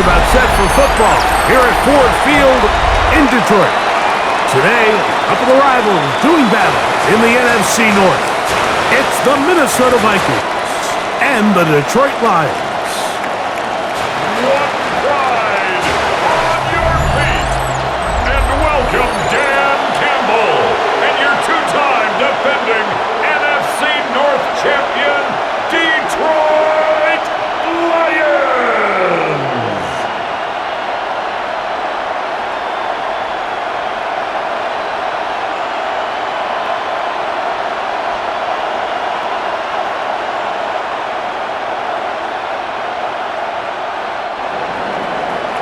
about set for football here at Ford Field in Detroit. Today, a couple of rivals doing battle in the NFC North. It's the Minnesota Vikings and the Detroit Lions. What pride on your feet. And welcome Dan Campbell and your two-time defending NFC North champion, Detroit Lions.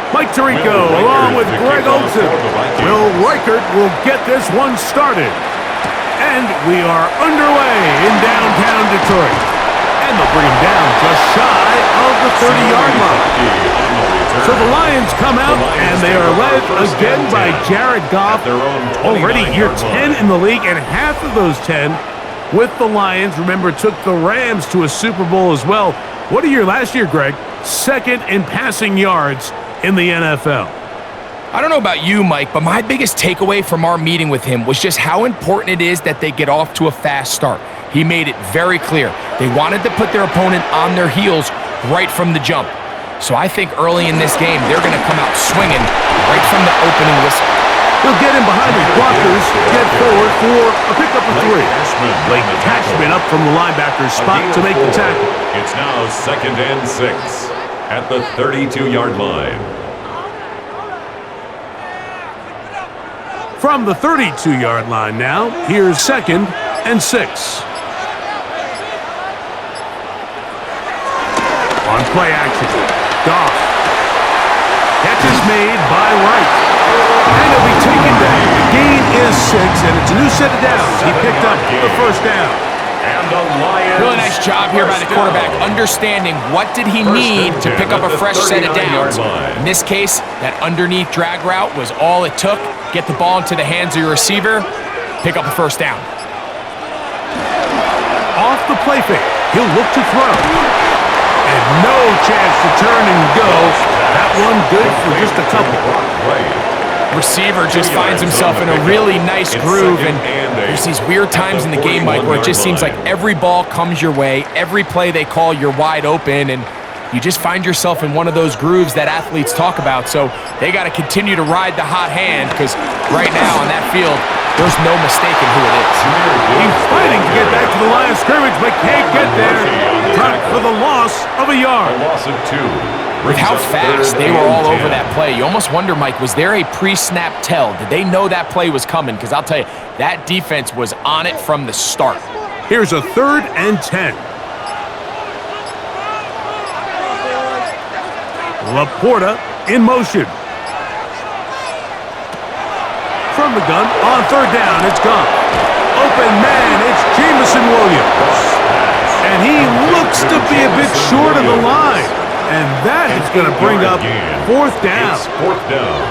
Mike Tirico along with Greg Olsen. Will Reichert will get this one started. And we are underway in downtown Detroit. And they'll bring him down just shy of the 30-yard line. So the Lions come out, and they are led again by Jared Goff. Already year 10 in the league, and half of those 10 with the Lions, remember, took the Rams to a Super Bowl as well. What a year last year, Greg. Second in passing yards in the NFL. I don't know about you, Mike, but my biggest takeaway from our meeting with him was just how important it is that they get off to a fast start. He made it very clear. They wanted to put their opponent on their heels right from the jump. So I think early in this game, they're going to come out swinging right from the opening whistle. He'll get in behind his blockers, get forward for a pickup of 3. Blake Cashman up from the linebacker's spot to make the tackle. It's now 2nd and 6 at the 32-yard line. From the 32-yard line now, here's 2nd and 6. On play action, Goff. Catch is made by Wright. And he'll be taken down. The gain is 6, and it's a new set of downs. He picked up the first down. And the Lions. Really nice job here by the quarterback, understanding what did he need to pick up a fresh set of downs. In this case, that underneath drag route was all it took. Get the ball into the hands of your receiver, pick up a first down. Off the play fake, he'll look to throw. And no chance to turn and go. That one good for just a couple. Receiver just finds himself in a really nice groove, and there's these weird times in the game, Mike, where it just seems like every ball comes your way, every play they call, you're wide open, and you just find yourself in one of those grooves that athletes talk about. So they got to continue to ride the hot hand, because right now on that field, there's no mistaking who it is. He's fighting to get back to the line of scrimmage, but can't get there. Cut for the loss of a yard. A loss of 2. With how fast they were all over that play, you almost wonder, Mike, was there a pre-snap tell? Did they know that play was coming? Because I'll tell you, that defense was on it from the start. Here's a 3rd and 10. Laporta in motion. From the gun, on 3rd down, it's gone. Open man, it's Jamison Williams. And he looks to be a bit short of the line. And that is going to bring up 4th down. It's 4th down.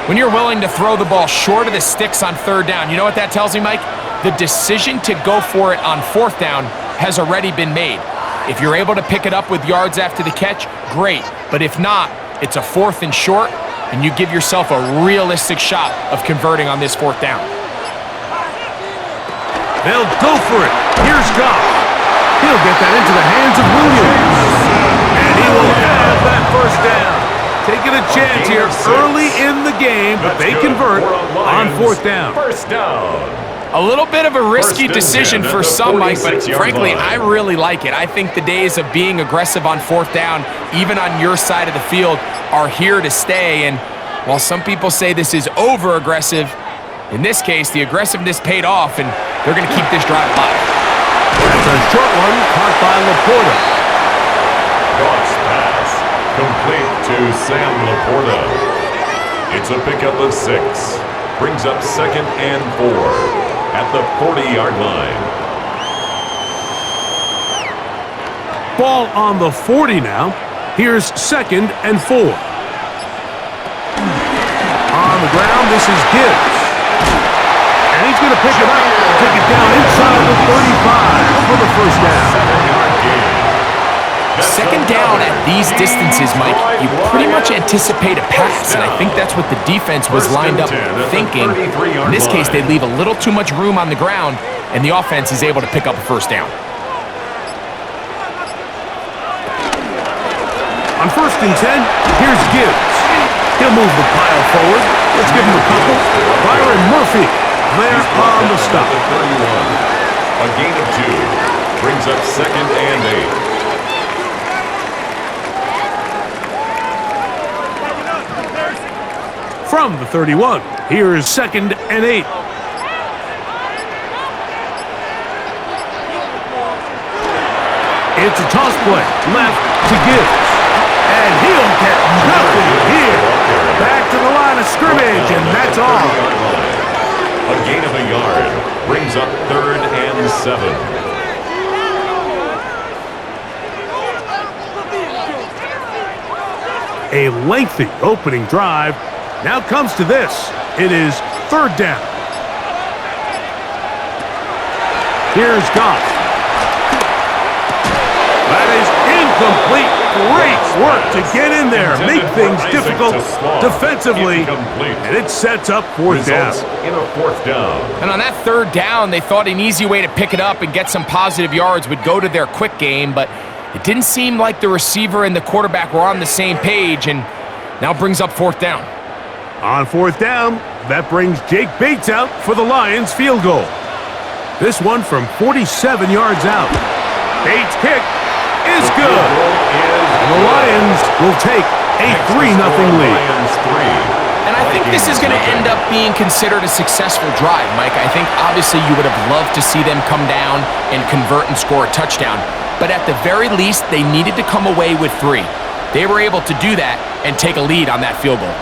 When you're willing to throw the ball short of the sticks on 3rd down, you know what that tells me, Mike? The decision to go for it on 4th down has already been made. If you're able to pick it up with yards after the catch, great. But if not, it's a 4th and short, and you give yourself a realistic shot of converting on this 4th down. They'll go for it. Here's Goff. He'll get that into the hands of Williams. And he will have that first down. Taking a chance here early in the game, but they convert on 4th down. First down. A little bit of a risky decision for some, Mike, but frankly, I really like it. I think the days of being aggressive on 4th down, even on your side of the field, are here to stay. And while some people say this is over-aggressive, in this case, the aggressiveness paid off, and they're going to keep this drive alive. That's a short one caught by Laporta. Goff's pass complete to Sam Laporta. It's a pickup of 6. Brings up 2nd and 4 at the 40-yard line. Ball on the 40 now. Here's 2nd and 4. On the ground, this is Gibbs. And he's going to pick it up and take it down inside the 35 for the first down. 7-yard gain. Second down at these distances, Mike, you pretty much anticipate a pass, and I think that's what the defense was lined up thinking. In this case, they leave a little too much room on the ground, and the offense is able to pick up a first down. On 1st and 10, here's Gibbs. He'll move the pile forward. Let's give him a couple. Byron Murphy there on the stop. A gain of 2 brings up 2nd and 8. From the 31, here is 2nd and 8. It's a toss play, left to Gibbs. And he'll get nothing here. Back to the line of scrimmage, and that's all. A gain of a yard brings up 3rd and 7. A lengthy opening drive. Now comes to this. It is 3rd down. Here's Goff. That is incomplete. Great work to get in there, make things difficult defensively, and it sets up 4th down. In a 4th down. And on that 3rd down, they thought an easy way to pick it up and get some positive yards would go to their quick game, but it didn't seem like the receiver and the quarterback were on the same page, and now brings up 4th down. On 4th down, that brings Jake Bates out for the Lions field goal. This one from 47 yards out. Bates' kick is good. And the Lions will take a 3-0 lead. And I think this is going to end up being considered a successful drive, Mike. I think obviously you would have loved to see them come down and convert and score a touchdown. But at the very least, they needed to come away with 3. They were able to do that and take a lead on that field goal.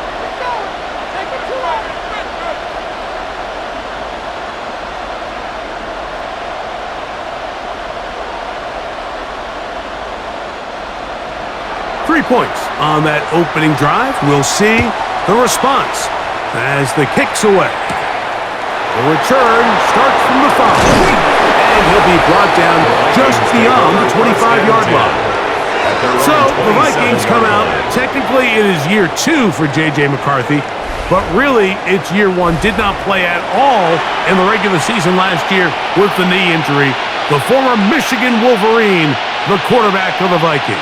Points on that opening drive. We'll see the response as the kick's away. The return starts from the 5, and he'll be brought down just beyond the 25-yard line. So the Vikings come out. Technically, it is year 2 for J.J. McCarthy, but really it's year 1. Did not play at all in the regular season last year with the knee injury. The former Michigan Wolverine, the quarterback of the Vikings.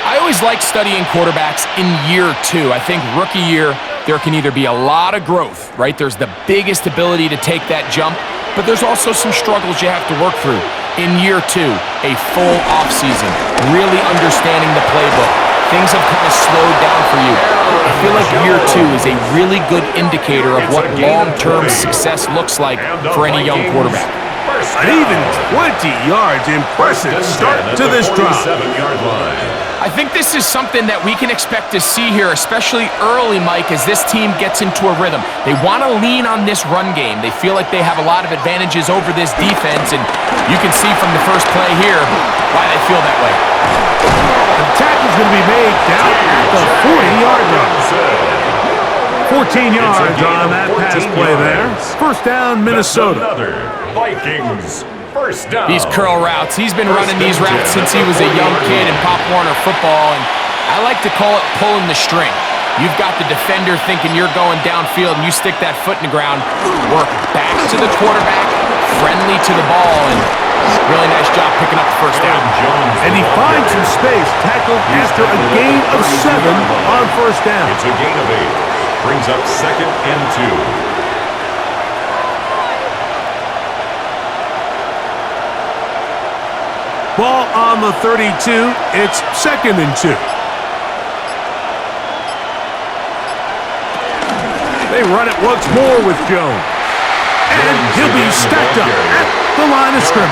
I always like studying quarterbacks in year 2. I think rookie year, there can either be a lot of growth, right? There's the biggest ability to take that jump, but there's also some struggles you have to work through. In year 2, a full offseason, really understanding the playbook. Things have kind of slowed down for you. I feel like year 2 is a really good indicator of what long-term success looks like for any young quarterback. An even 20 yards. Impressive start to this drive. I think this is something that we can expect to see here, especially early, Mike, as this team gets into a rhythm. They want to lean on this run game. They feel like they have a lot of advantages over this defense, and you can see from the first play here why they feel that way. The tackle's going to be made down at the 40-yard line. 14 yards on that pass play there. First down, Minnesota. Vikings. First down. These curl routes, he's been running these routes since he was a young kid in Pop Warner football, and I like to call it pulling the string. You've got the defender thinking you're going downfield, and you stick that foot in the ground, work back to the quarterback, friendly to the ball, and really nice job picking up the first down. And he finds some space, tackled after a gain of 7 on first down. It's a gain of 8. Brings up 2nd and 2. Ball on the 32. It's 2nd and 2. They run it once more with Jones. And he'll be stacked up at the line of scrimmage.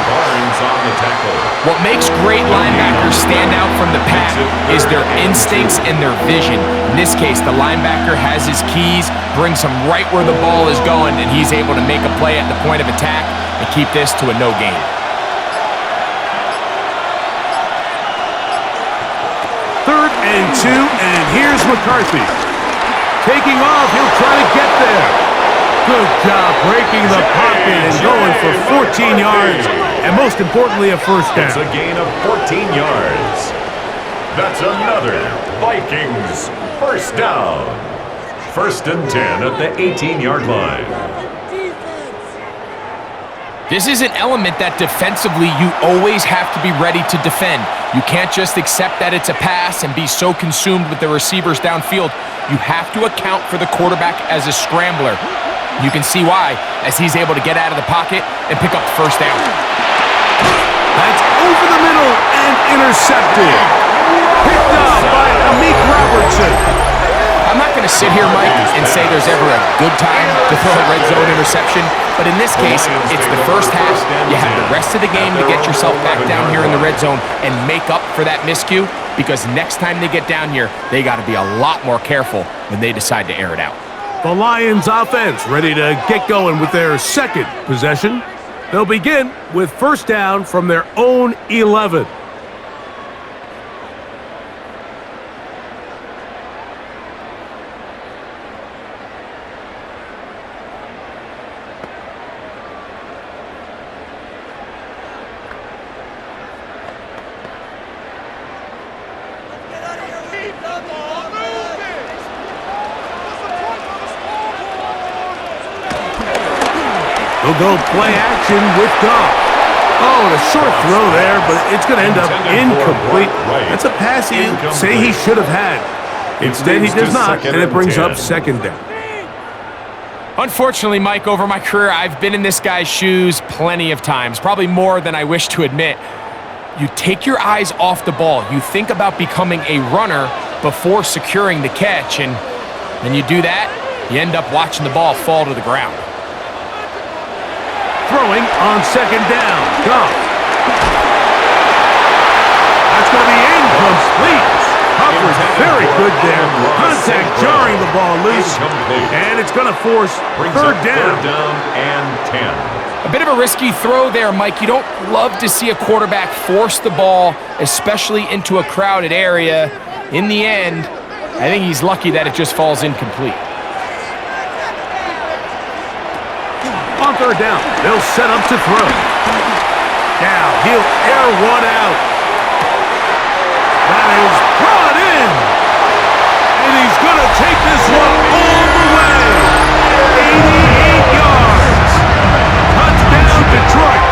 What makes great linebackers stand out from the pack is their instincts and their vision. In this case, the linebacker has his keys, brings him right where the ball is going, and he's able to make a play at the point of attack and keep this to a no gain. And 2, and here's McCarthy. Taking off, he'll try to get there. Good job breaking the pocket and going for 14 yards, and most importantly, a first down. It's a gain of 14 yards. That's another Vikings first down. 1st and 10 at the 18-yard line. This is an element that defensively you always have to be ready to defend. You can't just accept that it's a pass and be so consumed with the receivers downfield. You have to account for the quarterback as a scrambler. You can see why, as he's able to get out of the pocket and pick up the first down. That's over the middle and intercepted. Picked up by Amik Robertson. I'm not going to sit here, Mike, and say there's ever a good time to throw a red zone interception, but in this case, it's the first half. You have the rest of the game to get yourself back down here in the red zone and make up for that miscue, because next time they get down here, they got to be a lot more careful when they decide to air it out. The Lions offense ready to get going with their second possession. They'll begin with first down from their own 11. They'll go play action with Goff. Oh, and a short throw there, but it's going to end up incomplete. That's a pass you say he should have had. Instead, he does not, and it brings up second down. Unfortunately, Mike, over my career, I've been in this guy's shoes plenty of times, probably more than I wish to admit. You take your eyes off the ball. You think about becoming a runner before securing the catch, and when you do that, you end up watching the ball fall to the ground. Throwing on second down. Goff. That's going to be incomplete. Hubbard's very good there. Contact jarring the ball loose. And it's going to force third down. Third down and 10. A bit of a risky throw there, Mike. You don't love to see a quarterback force the ball, especially into a crowded area. In the end, I think he's lucky that it just falls incomplete. On third down, they'll set up to throw. Now he'll air one out. That is brought in. And he's going to take this one all the way. 88 yards. Touchdown, Detroit.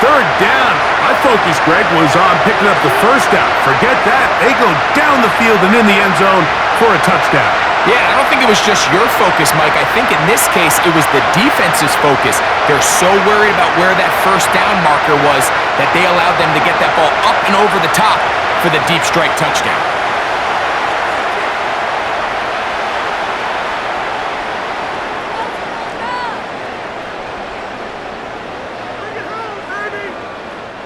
Third down. My focus, Greg, was on picking up the first down. Forget that. They go down the field and in the end zone for a touchdown. Yeah, I don't think it was just your focus, Mike. I think in this case, it was the defense's focus. They're so worried about where that first down marker was that they allowed them to get that ball up and over the top for the deep strike touchdown.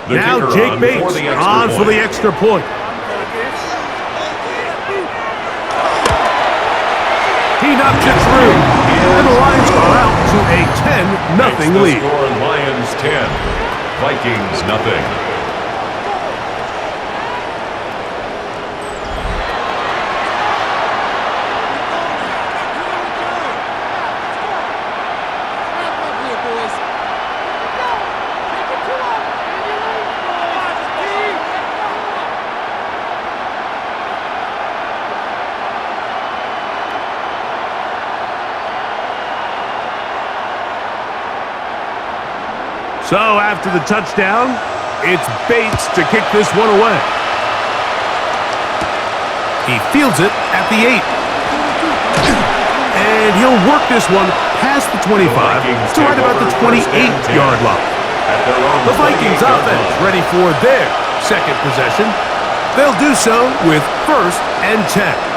Now Jake Bates on for the extra point. He knocks it through, and the Lions are out to a 10-0 lead. Score Lions 10, Vikings nothing. So after the touchdown, it's Bates to kick this one away. He fields it at the 8. And he'll work this one past the 25 to right about the 28-yard line. The Vikings offense ready for their second possession. They'll do so with first and 10.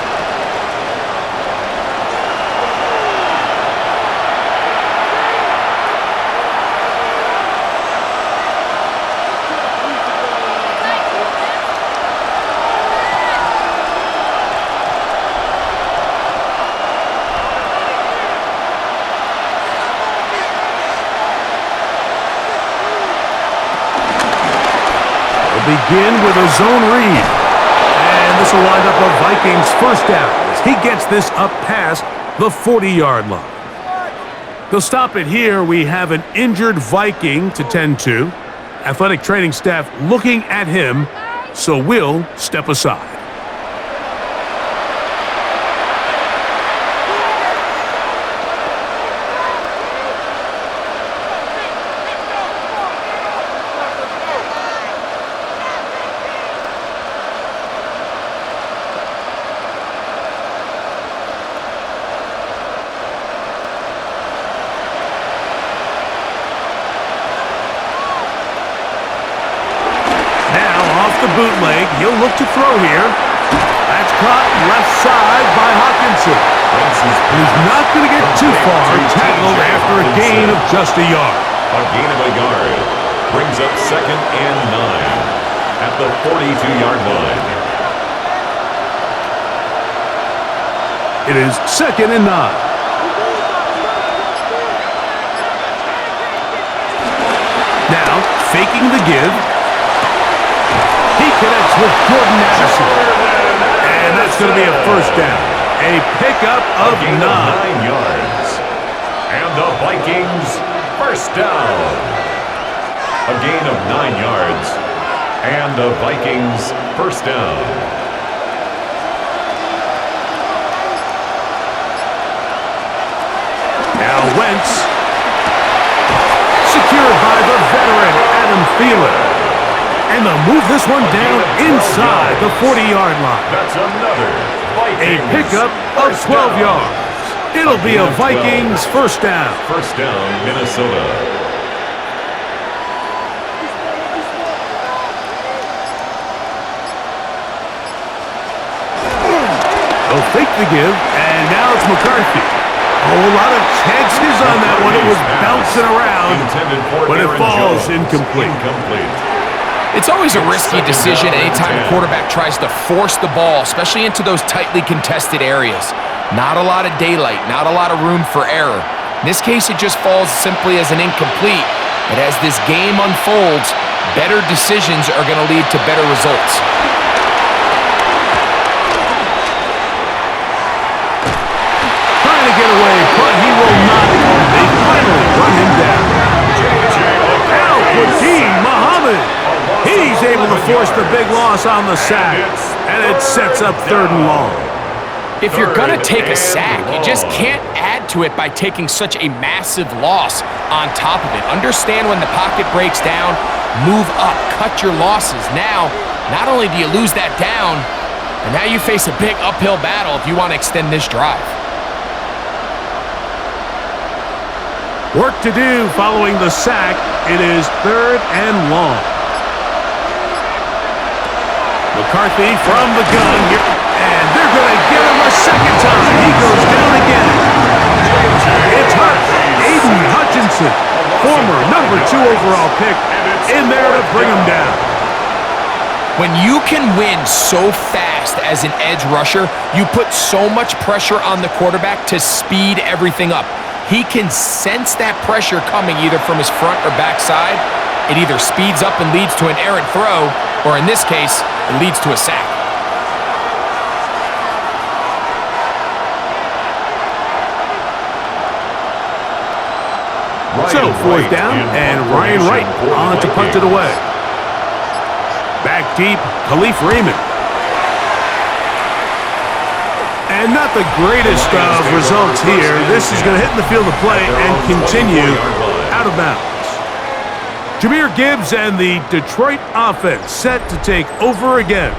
Begin with a zone read. And this will wind up a Vikings first down as he gets this up past the 40-yard line. They'll stop it here. We have an injured Viking to tend to. Athletic training staff looking at him, so we'll step aside. Bootleg, he'll look to throw here. That's caught left side by Hawkinson. He's not going to get too far. Tackled after a gain of just a yard. A gain of a yard brings up 2nd and 9 at the 42-yard line. It is 2nd and 9. Now, faking the give. He connects with Jordan Addison. And that's going to be a first down. A pickup of 9 yards. And the Vikings first down. A gain of 9 yards. And the Vikings first down. Now Wentz. Secured by the veteran Adam Thielen. And they'll move this one down inside the 40-yard line. That's another Vikings. A pickup of 12 yards. It'll be a Vikings first down. First down, Minnesota. They'll fake the give, and now it's McCarthy. A whole lot of chances on that one. It was bouncing around, but it falls incomplete. It's always a risky decision anytime a quarterback tries to force the ball, especially into those tightly contested areas. Not a lot of daylight, not a lot of room for error. In this case, it just falls simply as an incomplete. But as this game unfolds, better decisions are going to lead to better results. Trying to get away, but he will not. They finally run him down. Now, Hakeem Muhammad. He's able to force the big loss on the sack, and it sets up 3rd and long. If you're going to take a sack, you just can't add to it by taking such a massive loss on top of it. Understand when the pocket breaks down, move up, cut your losses. Now, not only do you lose that down, but now you face a big uphill battle if you want to extend this drive. Work to do following the sack. It is 3rd and long. McCarthy from the gun here, and they're going to get him a second time. He goes down again. It's Hurt. Aiden Hutchinson, former number 2 overall pick, in there to bring him down. When you can win so fast as an edge rusher, you put so much pressure on the quarterback to speed everything up. He can sense that pressure coming either from his front or back side. It either speeds up and leads to an errant throw, or in this case, it leads to a sack. So, 4th down, and Ryan Wright on to punt it away. Back deep, Khalif Raymond. And not the greatest of results here. This is going to hit in the field of play and continue out of bounds. Jahmyr Gibbs and the Detroit offense set to take over again.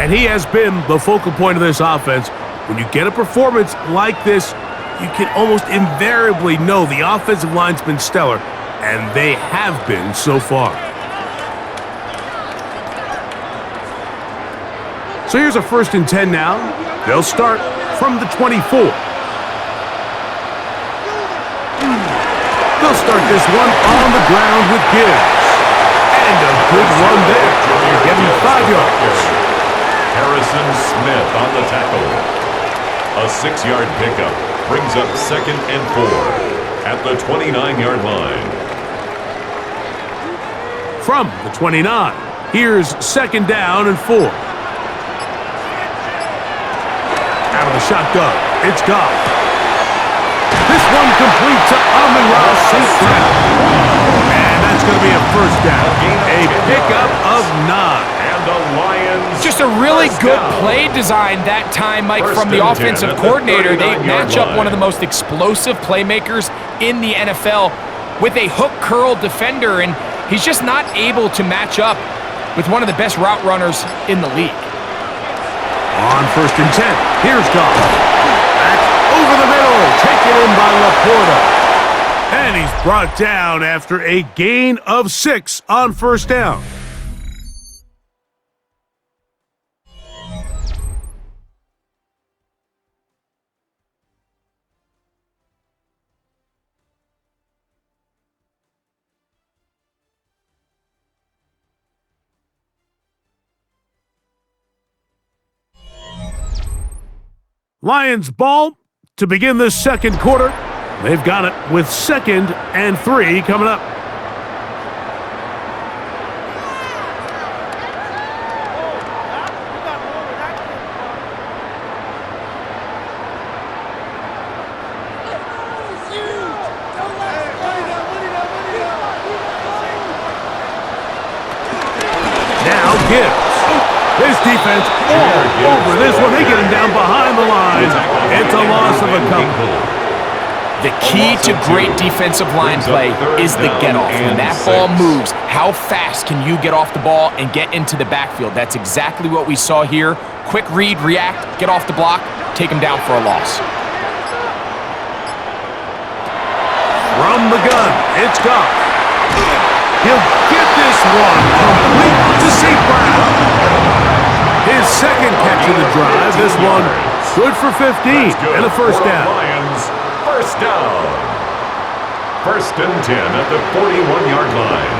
And he has been the focal point of this offense. When you get a performance like this, you can almost invariably know the offensive line's been stellar, and they have been so far. So here's a 1st and 10 now. They'll start from the 24. They'll start this one on the ground with Gibbs. And a good run there. You're getting 5 yards. Harrison Smith on the tackle. A 6-yard pickup brings up 2nd and 4 at the 29-yard line. From the 29, here's 2nd down and 4. Out of the shotgun, it's Goff. This one complete to Amon-Ra St. Brown. And that's going to be a first down. A pickup of 9. And the Lions. Just a really good play design that time, Mike, from the offensive coordinator. They match up one of the most explosive playmakers in the NFL with a hook curl defender, and he's just not able to match up with one of the best route runners in the league. On 1st and 10, here's Goff. Back over the middle, taken in by Laporta. And he's brought down after a gain of 6 on 1st down. Lions ball to begin this second quarter. They've got it with 2nd and 3 coming up. Now Gibbs. This defense all over this one. They get him down behind the line. It's a loss of a couple. The key to great defensive line play is the get-off. When that ball moves, how fast can you get off the ball and get into the backfield? That's exactly what we saw here. Quick read, react, get off the block, take him down for a loss. From the gun, it's Goff. He'll get this one complete to St. Brown. His 2nd catch of the drive. This one good for 15 and a 1st down. Lions, 1st down. 1st and 10 at the 41-yard line.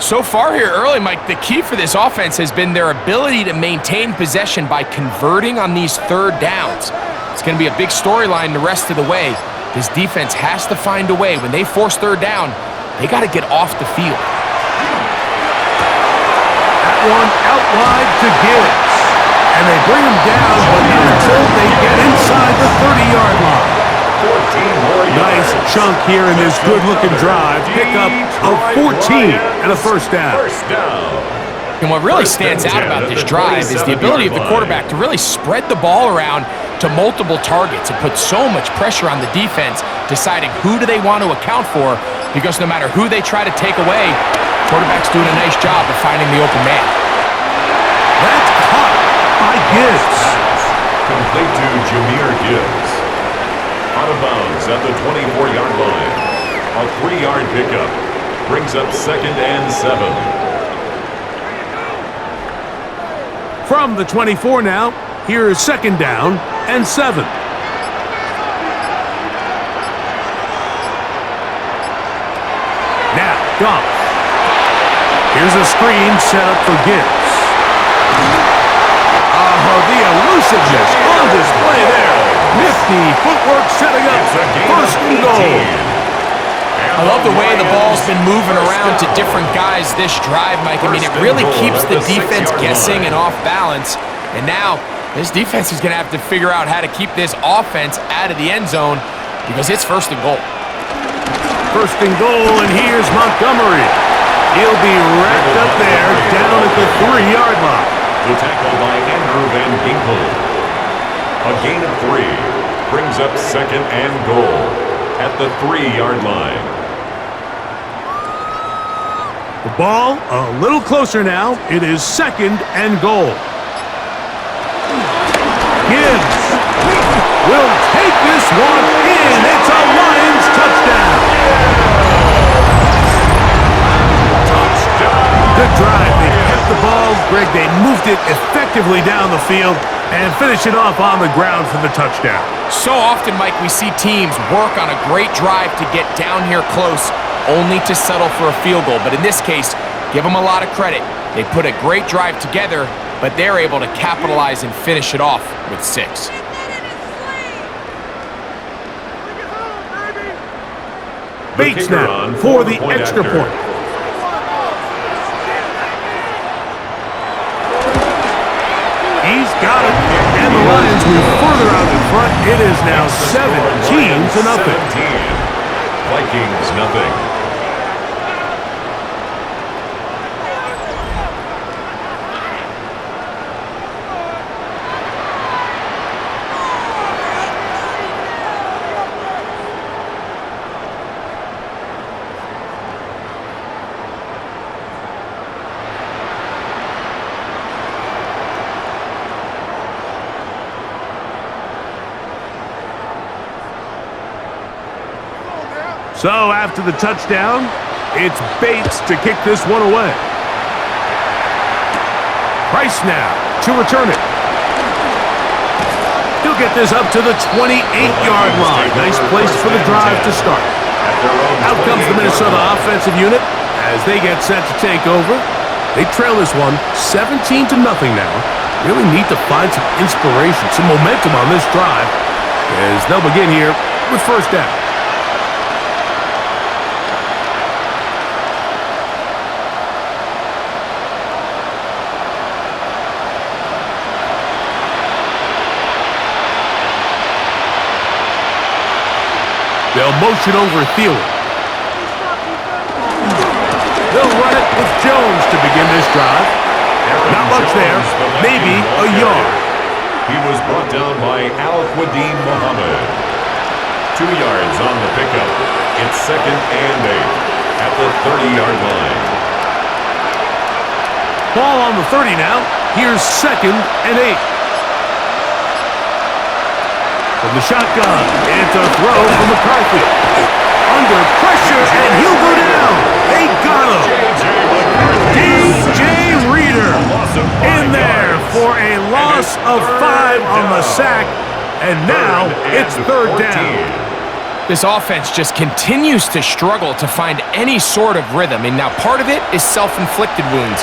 So far here early, Mike, the key for this offense has been their ability to maintain possession by converting on these 3rd downs. It's going to be a big storyline the rest of the way. This defense has to find a way. When they force 3rd down, they got to get off the field. That one out wide to Gibbs. And they bring him down, but not until they get inside the 30-yard line. 14 more yards. Nice chunk here in this good-looking drive. Pickup of 14 and a 1st down. 1st down. And what really stands out about this drive is the ability of the quarterback to really spread the ball around to multiple targets and put so much pressure on the defense, deciding who do they want to account for, because no matter who they try to take away, quarterback's doing a nice job of finding the open man. That's caught by Gibbs. Complete to Jahmyr Gibbs. Out of bounds at the 24-yard line. A 3-yard pickup brings up 2nd and 7. From the 24 now, here's 2nd down and 7. Now, Goff. Here's a screen set up for Gibbs. The elusiveness on display there. Nifty footwork setting up 1st and goal. I love the way the ball's been moving around to different guys this drive, Mike. I mean, it really keeps the defense guessing and off balance. And now, this defense is going to have to figure out how to keep this offense out of the end zone because it's 1st and goal. 1st and goal, and here's Montgomery. He'll be wrapped up there down at the 3-yard line. The tackle by Andrew Van Ginkel. A gain of 3 brings up 2nd and goal at the 3-yard line. The ball a little closer now. It is 2nd and goal. Gibbs will take this one in. It's a Lions touchdown. Good drive. They kept the ball. Greg, they moved it effectively down the field and finish it off on the ground for the touchdown. So often, Mike, we see teams work on a great drive to get down here close, only to settle for a field goal. But in this case, give them a lot of credit. They put a great drive together, but they're able to capitalize and finish it off with 6. Bates now for the extra point. He's got it, and the Lions move further out in front. It is now 17-0. Vikings nothing. So after the touchdown, it's Bates to kick this one away. Price now to return it. He'll get this up to the 28-yard line. Nice place for the drive to start. Out comes the Minnesota offensive unit as they get set to take over. They trail this one 17-0 now. Really need to find some inspiration, some momentum on this drive as they'll begin here with first down. They'll motion over Thielen. They'll run it with Jones to begin this drive. Not much there, maybe a yard. He was brought down by Al-Quadin Muhammad. 2 yards on the pickup. It's 2nd and 8 at the 30-yard line. Ball on the 30 now. Here's 2nd and 8. From the shotgun, it's a throw from McCarthy. Under pressure, and he'll go down. They got him. DJ Reader in there for a loss of 5 on the sack, and now it's 3rd down. This offense just continues to struggle to find any sort of rhythm. And now part of it is self-inflicted wounds,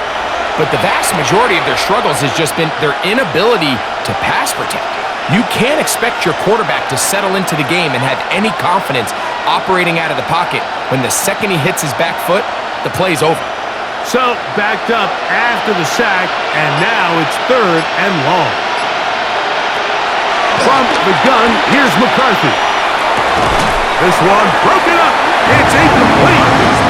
but the vast majority of their struggles has just been their inability to pass protect. You can't expect your quarterback to settle into the game and have any confidence operating out of the pocket when the second he hits his back foot, the play's over. So, backed up after the sack, and now it's 3rd and long. From the gun, here's McCarthy. This one broken up. It's incomplete.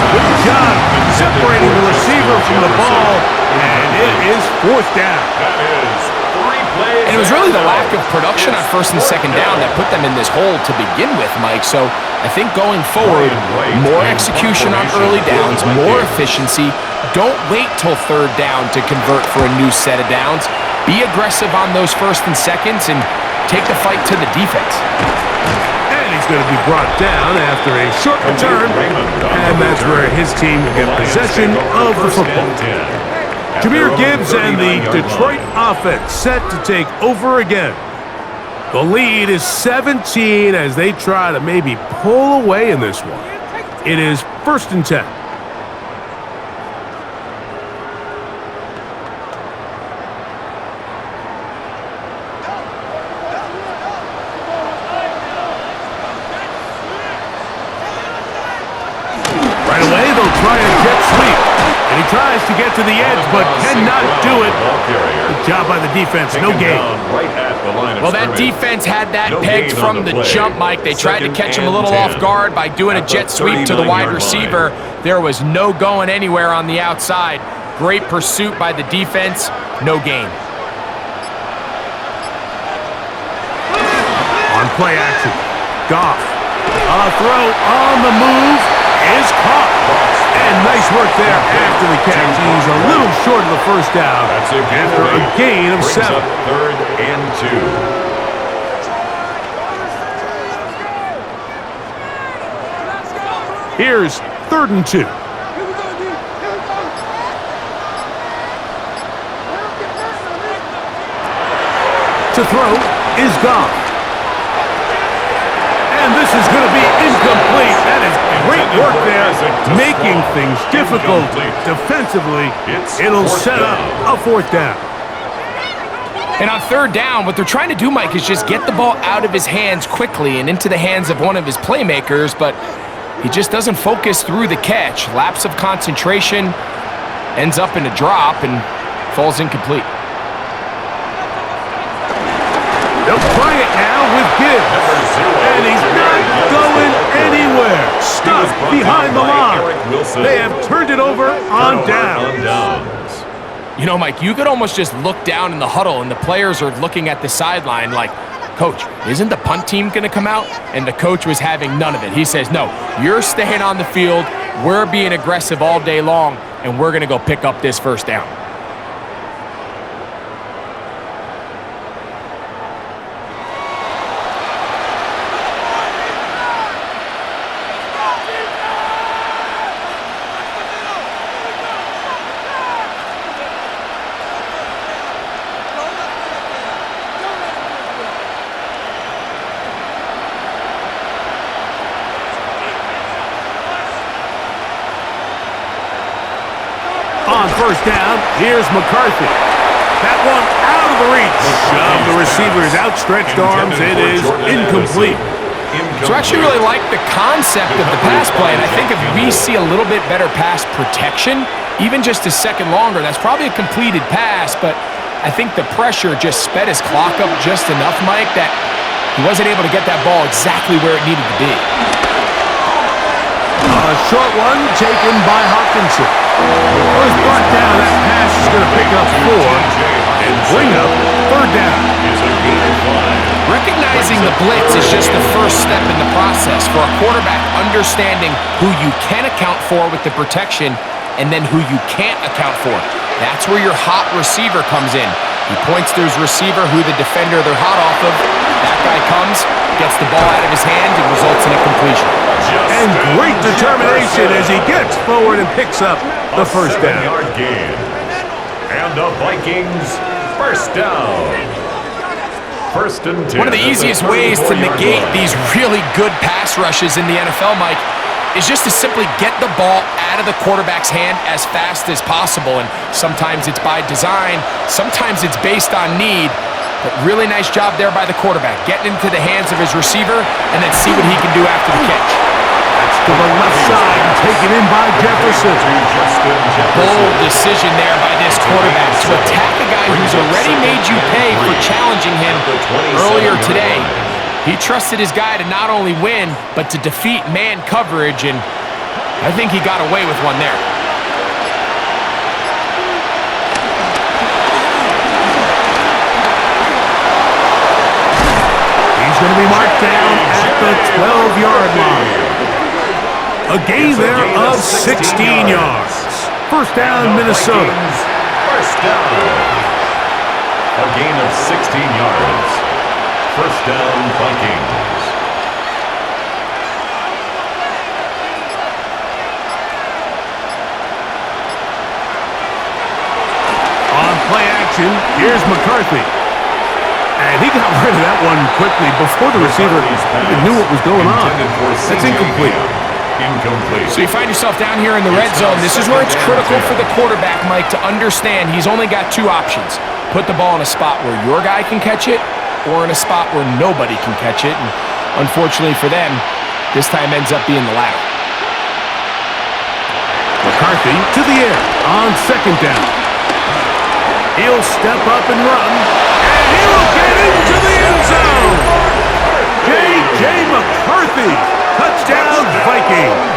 Good job separating the receiver from the ball, and it is 4th down. That is 3 plays. And it was really the lack of production on 1st and 2nd down that put them in this hole to begin with, Mike. So I think going forward, more execution on early downs, more efficiency. Don't wait till 3rd down to convert for a new set of downs. Be aggressive on those 1st and 2nds and take the fight to the defense. And he's going to be brought down after a short return, and that's where his team will get possession of the football. Jahmyr Gibbs and the Detroit offense set to take over again. The lead is 17 as they try to maybe pull away in this one. It is 1st and 10. Right away, they'll try a jet sweep. And he tries to get to the edge, but cannot do it. Good job by the defense. No gain. Well, that defense had that pegged from the jump, Mike. They tried to catch him a little off guard by doing a jet sweep to the wide receiver. There was no going anywhere on the outside. Great pursuit by the defense. No gain. On play action, Goff. A throw on the move is caught. And nice work there after the catch. He's a little short of the 1st down after a gain of 7. 3rd and 2. Here's 3rd and 2. To throw is Goff. And this is going to be incomplete. That is great work there, making things difficult defensively. It'll set up a 4th down. And on 3rd down, what they're trying to do, Mike, is just get the ball out of his hands quickly and into the hands of one of his playmakers, but he just doesn't focus through the catch. Lapse of concentration, ends up in a drop, and falls incomplete. They'll try it now with Gibbs. And he's not going anywhere. Stuck behind the line. They have turned it over on downs. You know, Mike, you could almost just look down in the huddle and the players are looking at the sideline like, Coach, isn't the punt team going to come out? And the coach was having none of it. He says, no, you're staying on the field. We're being aggressive all day long, and we're going to go pick up this first down. On first down, here's McCarthy. That one out of the reach of the receiver's outstretched arms. It is incomplete. So I actually really like the concept of the pass play, and I think if we see a little bit better pass protection, even just a second longer, that's probably a completed pass, but I think the pressure just sped his clock up just enough, Mike, that he wasn't able to get that ball exactly where it needed to be. A short one taken by Hawkinson. First brought down, that pass is going to pick up 4 and bring up third down. Recognizing the blitz is just the first step in the process for a quarterback understanding who you can account for with the protection and then who you can't account for. That's where your hot receiver comes in. He points to his receiver who the defender they're hot off of. That guy comes, gets the ball out of his hand, and results in a completion. And great determination as he gets forward and picks up the first down. And the Vikings first down. First and 10. One of the easiest ways to negate these really good pass rushes in the NFL, Mike, is just to simply get the ball out of the quarterback's hand as fast as possible. And sometimes it's by design, sometimes it's based on need. But really nice job there by the quarterback, getting into the hands of his receiver and then see what he can do after the catch. That's to the left side and taken in by Jefferson. Bold decision there by this quarterback to attack a guy who's already made you pay for challenging him earlier today. He trusted his guy to not only win, but to defeat man coverage, and I think he got away with one there. He's going to be marked down at the 12-yard line. A gain there of 16 yards. First down, Minnesota. First down. A gain of 16 yards. First down, Vikings. On play action, here's McCarthy. And he got rid of that one quickly before the receiver even knew what was going on. That's incomplete. So you find yourself down here in the red zone. This is where it's critical for the quarterback, Mike, to understand he's only got 2 options. Put the ball in a spot where your guy can catch it, or in a spot where nobody can catch it. And unfortunately for them, this time ends up being the latter. McCarthy to the air on second down. He'll step up and run, and he will get into the end zone. J.J. McCarthy, touchdown Vikings.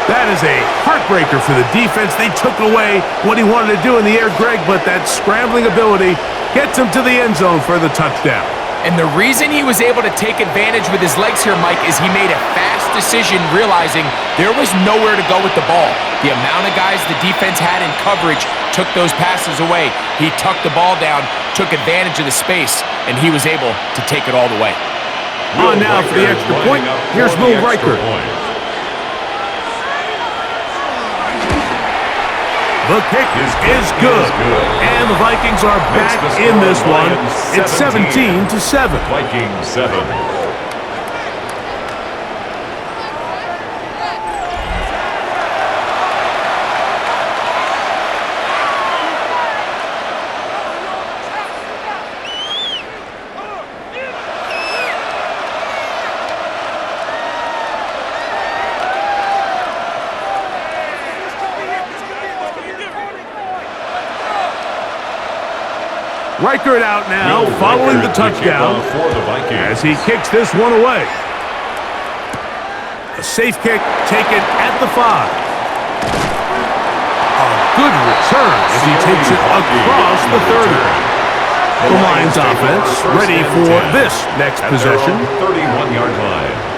That is a heartbreaker for the defense. They took away what he wanted to do in the air, Greg, but that scrambling ability gets him to the end zone for the touchdown. And the reason he was able to take advantage with his legs here, Mike, is he made a fast decision realizing there was nowhere to go with the ball. The amount of guys the defense had in coverage took those passes away. He tucked the ball down, took advantage of the space, and he was able to take it all the way. On now for the extra point, here's Will Riker. The kick is good, and the Vikings are back in this one. It's 17-7. Vikings 7. Reichert out now, Will following the Reichert to kick touchdown off for the Vikings. as he kicks this one away. A safe kick taken at the 5. A good return as he takes it across the 30. The Lions offense ready for this next possession. 31-yard line.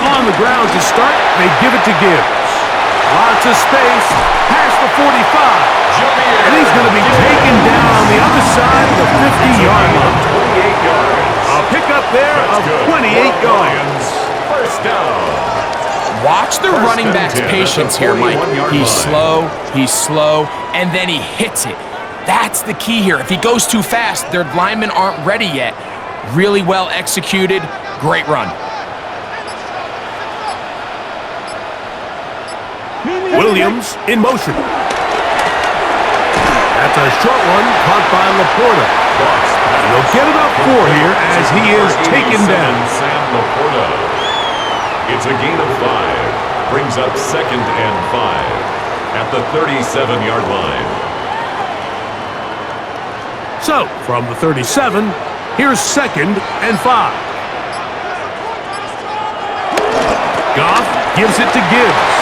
On the ground to start, they give it to Gibbs. Lots of space, past the 45. And he's going to be taken down on the other side of the 50-yard line. 28 yards. A pickup there of 28 yards. First down. Watch the running back's patience here, Mike. He's slow, and then he hits it. That's the key here. If he goes too fast, their linemen aren't ready yet. Really well executed, great run. Williams in motion. That's a short one caught by Laporta. And they'll get it up 4 here as he is taken down. Sam Laporta. It's a gain of 5. Brings up 2nd and 5 at the 37-yard line. So, from the 37, here's 2nd and 5. Goff gives it to Gibbs.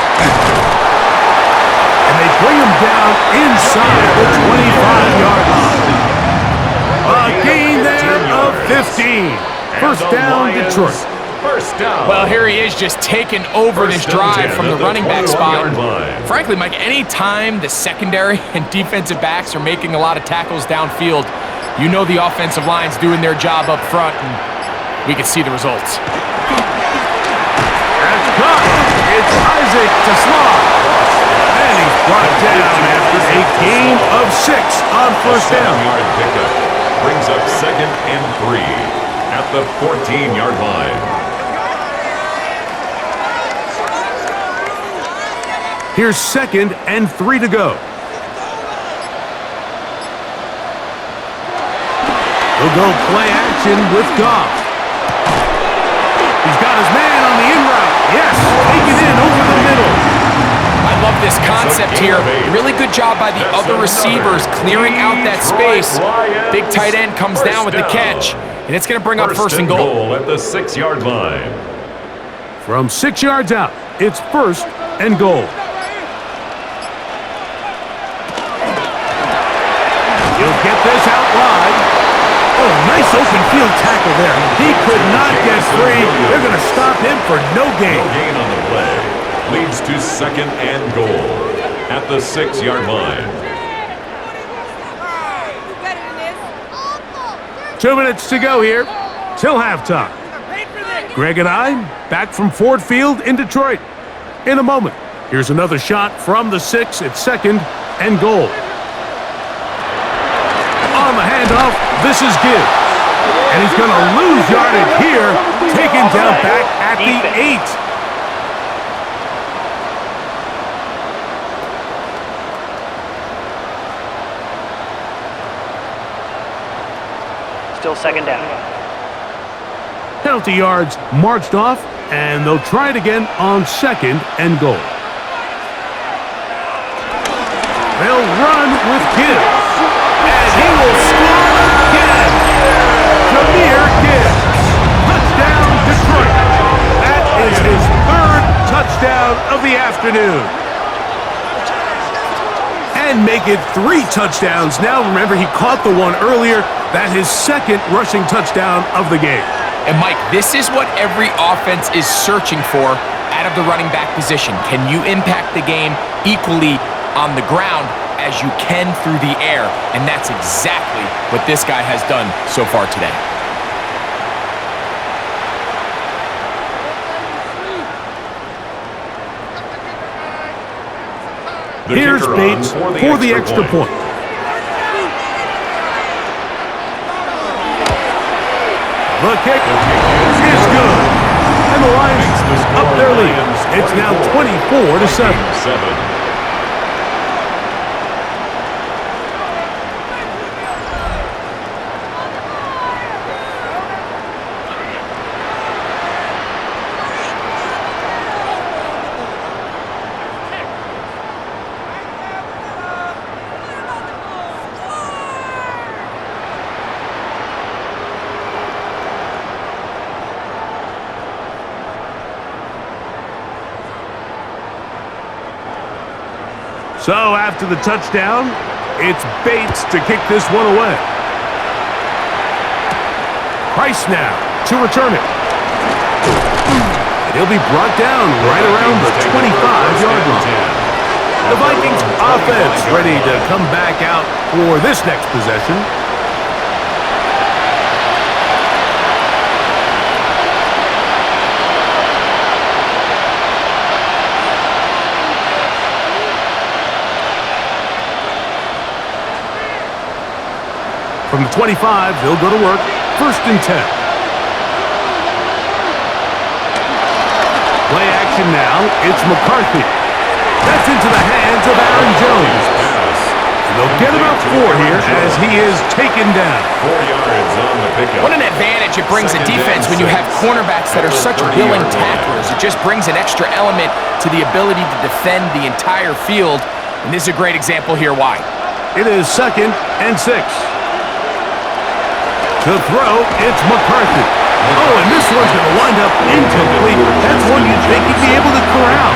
And they bring him down inside the 25-yard line. A gain there of 15. First down, Detroit. First down. Well, here he is just taking over this drive from the running back spot. Line. Frankly, Mike, any time the secondary and defensive backs are making a lot of tackles downfield, you know the offensive line's doing their job up front, and we can see the results. That's caught. It's Isaac to Slaw. And he's brought down after a gain of 6 on first down. 7-yard pickup. Brings up 2nd and 3 at the 14-yard line. Here's 2nd and 3 to go. He'll go play action with Goff. He's got his man on the in route. Yes, taken in over the middle. I love this concept here. Really good job by the other receivers clearing out that space. Big tight end comes down with the catch, and it's going to bring up first and goal. At the 6-yard line. From 6 yards out, it's 1st and goal. He'll get this out wide. Oh, nice open field tackle there. He could not get free. They're going to stop him for no gain. No gain on the play. Leads to 2nd and goal at the 6-yard line. 2 minutes to go here till halftime. Greg and I back from Ford Field in Detroit. In a moment, here's another shot from the 6 at 2nd and goal. On the handoff, this is Gibbs. And he's going to lose yardage here, taken down back at the 8. Still 2nd down. Penalty yards marched off, and they'll try it again on 2nd and goal. They'll run with Gibbs. And he will score again. Jahmyr Gibbs. Touchdown, Detroit. That is his 3rd touchdown of the afternoon. And make it 3 touchdowns now. Remember, he caught the one earlier. That's his 2nd rushing touchdown of the game. And Mike, this is what every offense is searching for out of the running back position. Can you impact the game equally on the ground as you can through the air? And that's exactly what this guy has done so far today. Here's Bates for the extra point. The kick is good. And the Lions up their lead. It's now 24-7. So after the touchdown, it's Bates to kick this one away. Price now to return it. And he'll be brought down right around the 25-yard line. The Vikings offense ready to come back out for this next possession. From the 25, they'll go to work. 1st and 10. Play action now. It's McCarthy. That's into the hands of Aaron Jones. And they'll get about 4 here as he is taken down. 4 yards on the pickup. What an advantage it brings a defense when you have cornerbacks that are such willing tacklers. It just brings an extra element to the ability to defend the entire field. And this is a great example here why. It is 2nd and 6. To throw, it's McCarthy. Oh, and this one's going to wind up incomplete. That's one you'd think he'd be able to corral.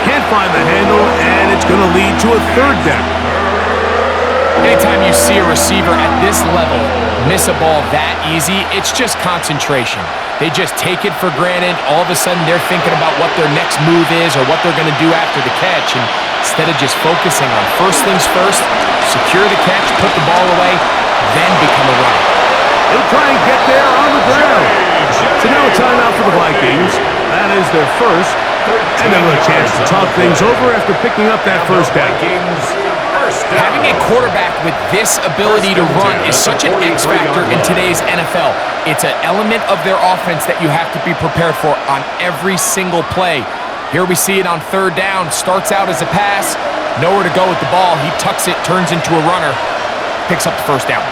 Can't find the handle, and it's going to lead to a 3rd down. Anytime you see a receiver at this level miss a ball that easy, it's just concentration. They just take it for granted. All of a sudden, they're thinking about what their next move is or what they're going to do after the catch. And instead of just focusing on first things first, secure the catch, put the ball away, then become a runner. He'll try and get there on the ground. So now a timeout for the Vikings. That is their first. And then a chance to talk things over after picking up that 1st down. Having a quarterback with this ability to run is such an X factor in today's NFL. It's an element of their offense that you have to be prepared for on every single play. Here we see it on 3rd down. Starts out as a pass. Nowhere to go with the ball. He tucks it, turns into a runner. Picks up the 1st down.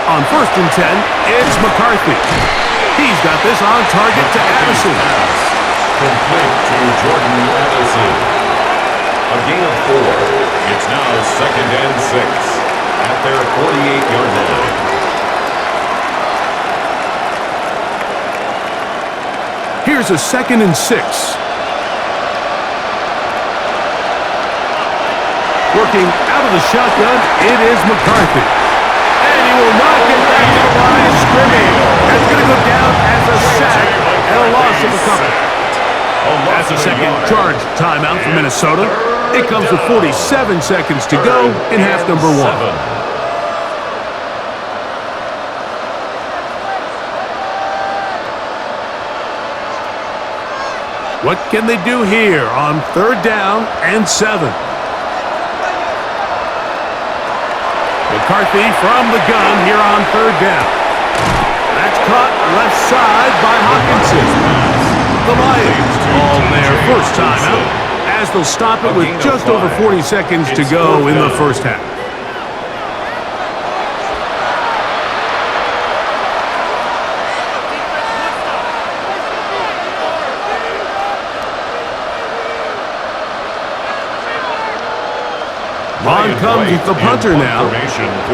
On 1st and 10, it's McCarthy. He's got this on target to Addison. Complete to Jordan Addison. A gain of 4. It's now 2nd and 6 at their 48-yard line. Here's a 2nd and 6. Working out of the shotgun, it is McCarthy. And he will not get back to the line of scrimmage. That's going to go down as a sack and a loss of a couple. That's a 2nd charge timeout for Minnesota. It comes with 47 seconds to go in half number 1. What can they do here on 3rd down and 7? McCarthy from the gun here on 3rd down. That's caught left side by Hawkinson. The Lions all their first time out as they'll stop it with just over 40 seconds to go in the 1st half. On comes the punter now,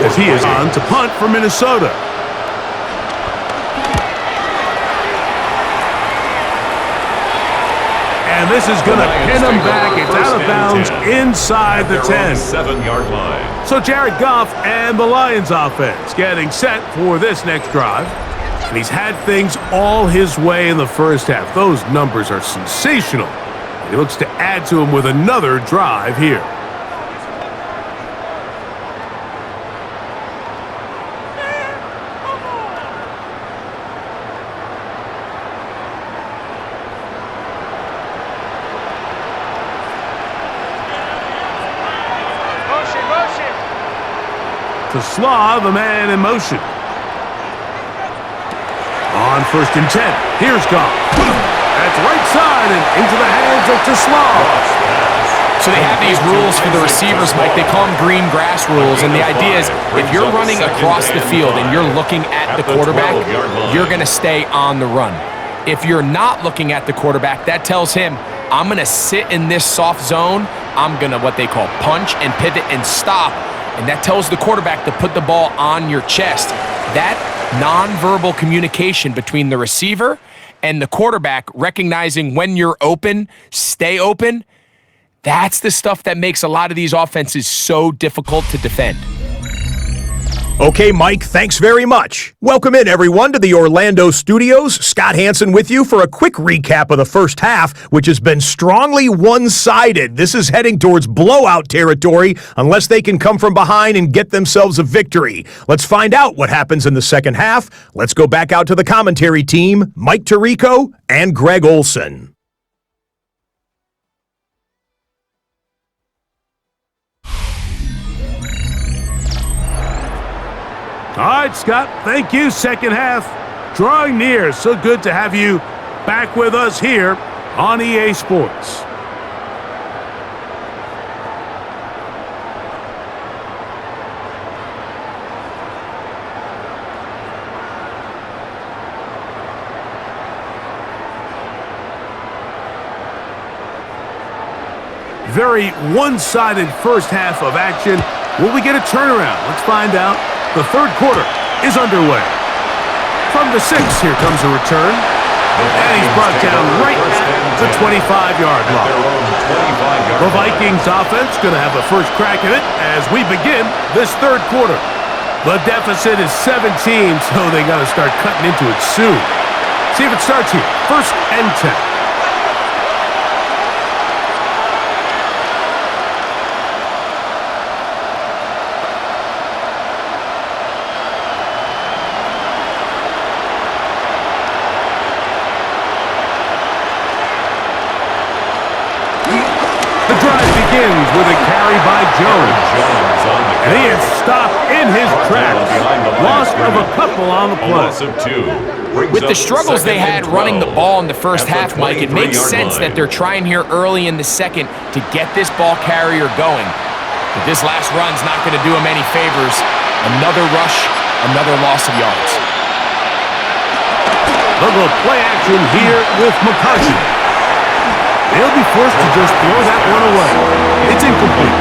as he is on to punt for Minnesota. And this is going to pin him back. It's out of bounds inside the 10. 7-yard line. So Jared Goff and the Lions offense getting set for this next drive. And he's had things all his way in the 1st half. Those numbers are sensational. And he looks to add to them with another drive here. To Slaw, the man in motion. on 1st and 10. Here's Goff. That's right side and into the hands of Tesla. So they have these rules for the receivers, Mike. They call them green grass rules, and the idea is if you're running across the field and you're looking at the quarterback, you're going to stay on the run. If you're not looking at the quarterback, that tells him, I'm going to sit in this soft zone. I'm going to what they call punch and pivot and stop, and that tells the quarterback to put the ball on your chest. That nonverbal communication between the receiver and the quarterback, recognizing when you're open, stay open, that's the stuff that makes a lot of these offenses so difficult to defend. Okay, Mike, thanks very much. Welcome in, everyone, to the Orlando studios. Scott Hansen with you for a quick recap of the first half, which has been strongly one-sided. This is heading towards blowout territory unless they can come from behind and get themselves a victory. Let's find out what happens in the second half. Let's go back out to the commentary team, Mike Tirico and Greg Olson. All right, Scott, thank you. Second half drawing near. So good to have you back with us here on EA Sports. Very one-sided first half of action. Will we get a turnaround? Let's find out. The third quarter is underway. From the 6, here comes a return. And he's brought down right at the 25-yard line. The Vikings offense going to have a first crack at it as we begin this third quarter. The deficit is 17, so they got to start cutting into it soon. See if it starts here. 1st and 10. With a carry by Jones. And he is stopped in his tracks. Loss of a couple on the play. With the struggles they had running the ball in the first half, Mike, it makes sense that they're trying here early in the second to get this ball carrier going. But this last run's not going to do him any favors. Another rush, another loss of yards. Look at play action here with McCarthy. They'll be forced to just throw that one away. It's incomplete.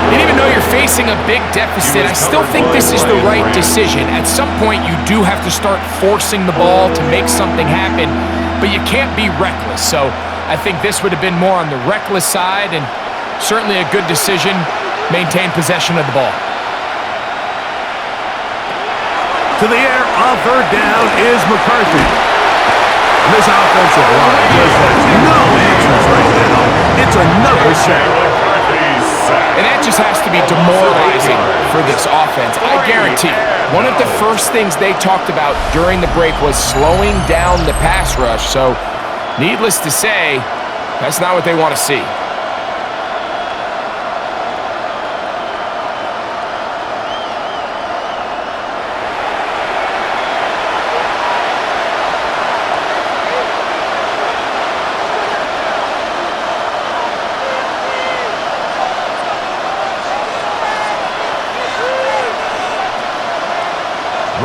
And even though you're facing a big deficit, I still think this is the right decision. At some point, you do have to start forcing the ball to make something happen, but you can't be reckless. So I think this would have been more on the reckless side, and certainly a good decision. Maintain possession of the ball. To the air on third down is McCarthy. This offensive line just has no answers right now. It's another sack. And that just has to be demoralizing for this offense. I guarantee one of the first things they talked about during the break was slowing down the pass rush. So, needless to say, that's not what they want to see.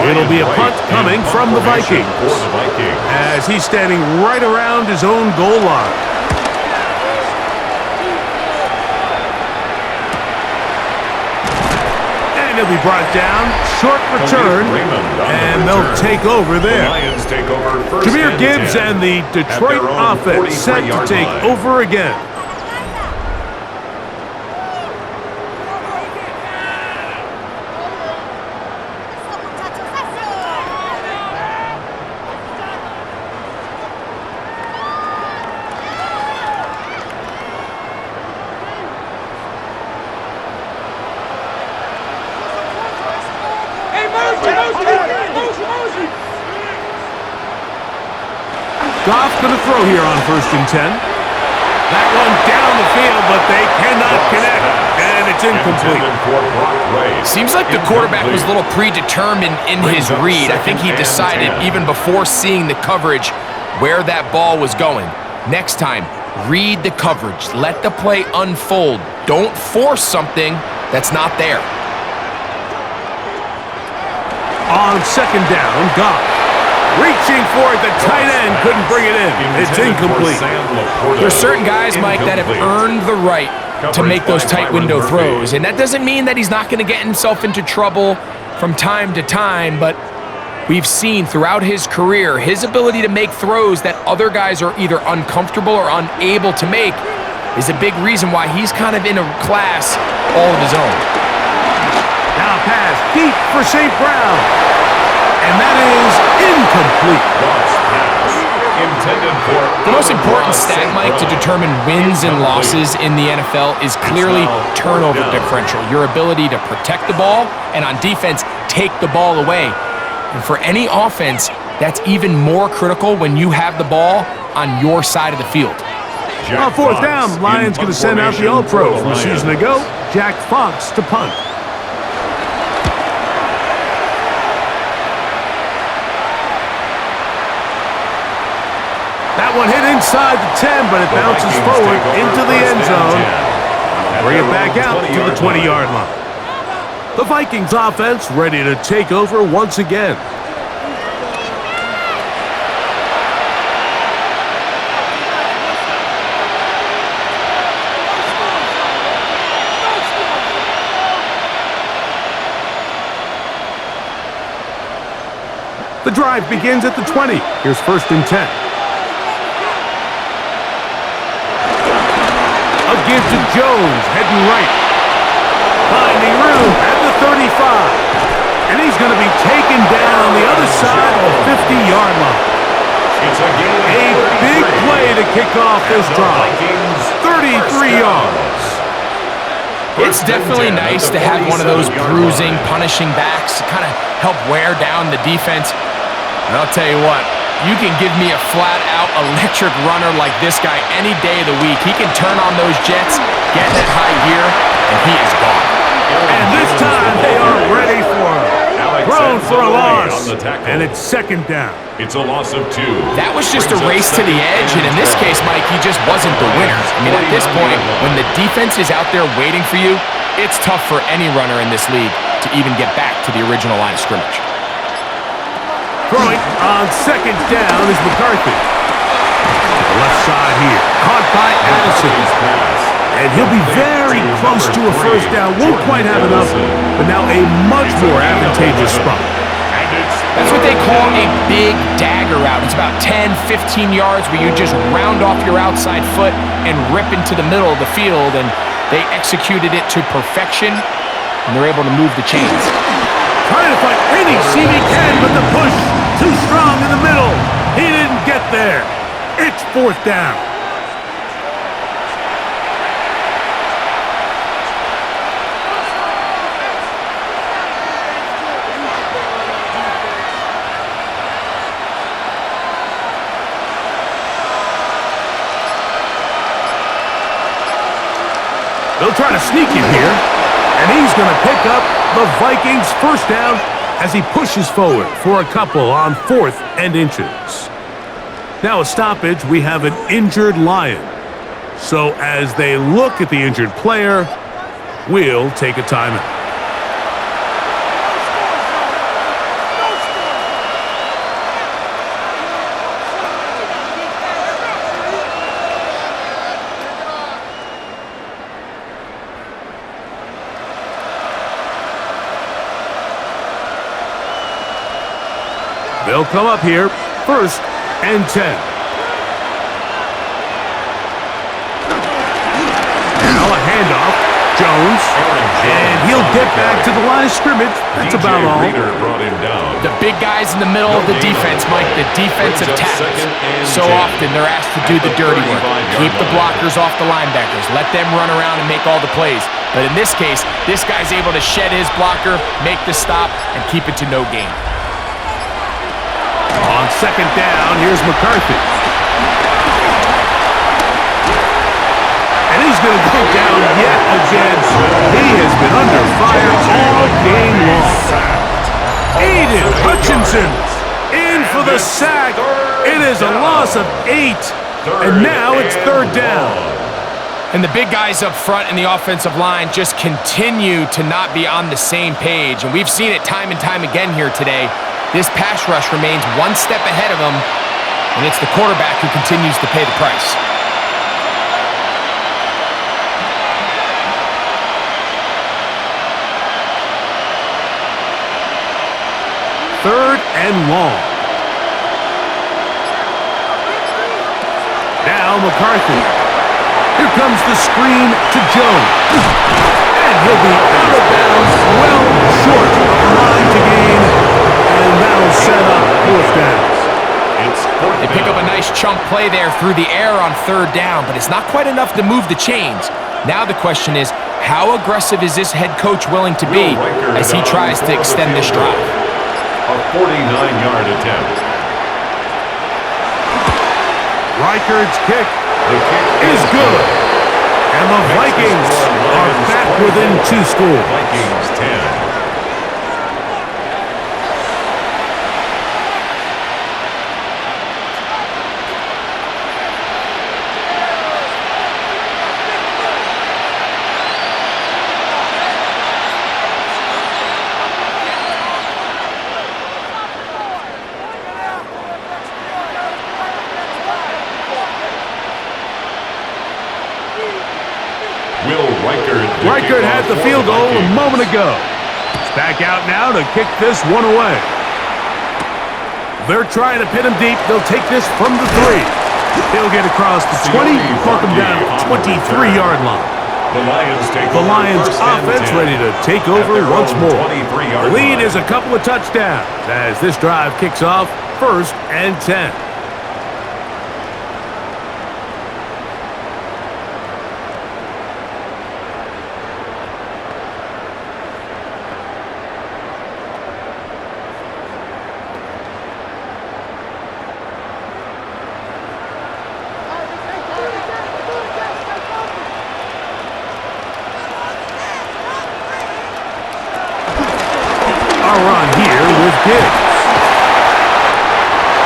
It'll be a punt coming from the Vikings as he's standing right around his own goal line. And he'll be brought down. Short return. And they'll take over there. Jahmyr Gibbs and the Detroit offense set to take over again. Goff going to throw here on 1st and 10. That one down the field, but they cannot connect. And it's incomplete. Seems like the quarterback was a little predetermined in his read. I think he decided even before seeing the coverage where that ball was going. Next time, read the coverage. Let the play unfold. Don't force something that's not there. On second down, Goff. Reaching for it, the tight end couldn't bring it in. It's incomplete. There's certain guys, Mike, that have earned the right to make those tight window throws. And that doesn't mean that he's not going to get himself into trouble from time to time, but we've seen throughout his career his ability to make throws that other guys are either uncomfortable or unable to make is a big reason why he's kind of in a class all of his own. Now pass deep for St. Brown. And that is incomplete. The most important stat, Mike, to determine wins and losses in the NFL is clearly turnover differential, your ability to protect the ball and on defense, take the ball away. And for any offense, that's even more critical when you have the ball on your side of the field. On fourth down, Lions going to send out the All-Pro from a season ago, Jack Fox to punt. That one hit inside the 10, but it bounces forward into the end zone. Bring it back out to the 20-yard line. The Vikings offense ready to take over once again. The drive begins at the 20. Here's 1st and 10. A give to Jones, heading right. Finding room at the 35. And he's going to be taken down on the other side of the 50-yard line. A big play to kick off this drive. 33 yards. It's definitely nice to have one of those bruising, punishing backs to kind of help wear down the defense. And I'll tell you what, you can give me a flat-out electric runner like this guy any day of the week. He can turn on those jets, get that high gear, and he is gone. And this time they are ready for him. Thrown for a loss, and it's 2nd down. It's a loss of 2. That was just a race to the edge, and in this case, Mike, he just wasn't the winner. I mean, at this point, when the defense is out there waiting for you, it's tough for any runner in this league to even get back to the original line of scrimmage. Throwing on 2nd down is McCarthy. To the left side here, caught by Addison. And he'll be very close to a 1st down. Won't quite have enough, but now a much more advantageous spot. That's what they call a big dagger route. It's about 10, 15 yards where you just round off your outside foot and rip into the middle of the field, and they executed it to perfection, and they're able to move the chains. Trying to find any seam he can, but the push too strong in the middle. He didn't get there. It's 4th down. They'll try to sneak it here, and he's going to pick up the Vikings' 1st down as he pushes forward for a couple on 4th and inches. Now a stoppage, we have an injured Lion. So as they look at the injured player, we'll take a timeout. They'll come up here, 1st and 10. Now a handoff, Jones, and he'll get back to the line of scrimmage. That's about all. The big guys in the middle of the defense, Mike, the defensive tackles. So often they're asked to do the dirty work. Keep the blockers off the linebackers. Let them run around and make all the plays. But in this case, this guy's able to shed his blocker, make the stop, and keep it to no gain. On 2nd down, here's McCarthy. And He's going to go down yet again. He has been under fire all game long. Aiden Hutchinson in for the sack. It is a loss of 8. And now it's third down. And the big guys up front in the offensive line just continue to not be on the same page. And we've seen it time and time again here today. This pass rush remains one step ahead of them, and it's the quarterback who continues to pay the price. Third and long. Now McCarthy. Here comes the screen to Jones. And he'll be out of bounds, well short of the line to gain. And that'll set up fourth down. They pick up a nice chunk play there through the air on third down, but it's not quite enough to move the chains. Now the question is, how aggressive is this head coach willing to be as he tries to extend this drive? A 49-yard attempt. Reichard's kick is good. And the Vikings are back within 2 scores. Vikings 10. Reichard had the field goal a moment ago. He's back out now to kick this one away. They're trying to pin him deep. They'll take this from the 3. He'll get across the 20, mark him down at the 23-yard line. The Lions offense ready to take over once more. The lead is a couple of touchdowns as this drive kicks off first and 10.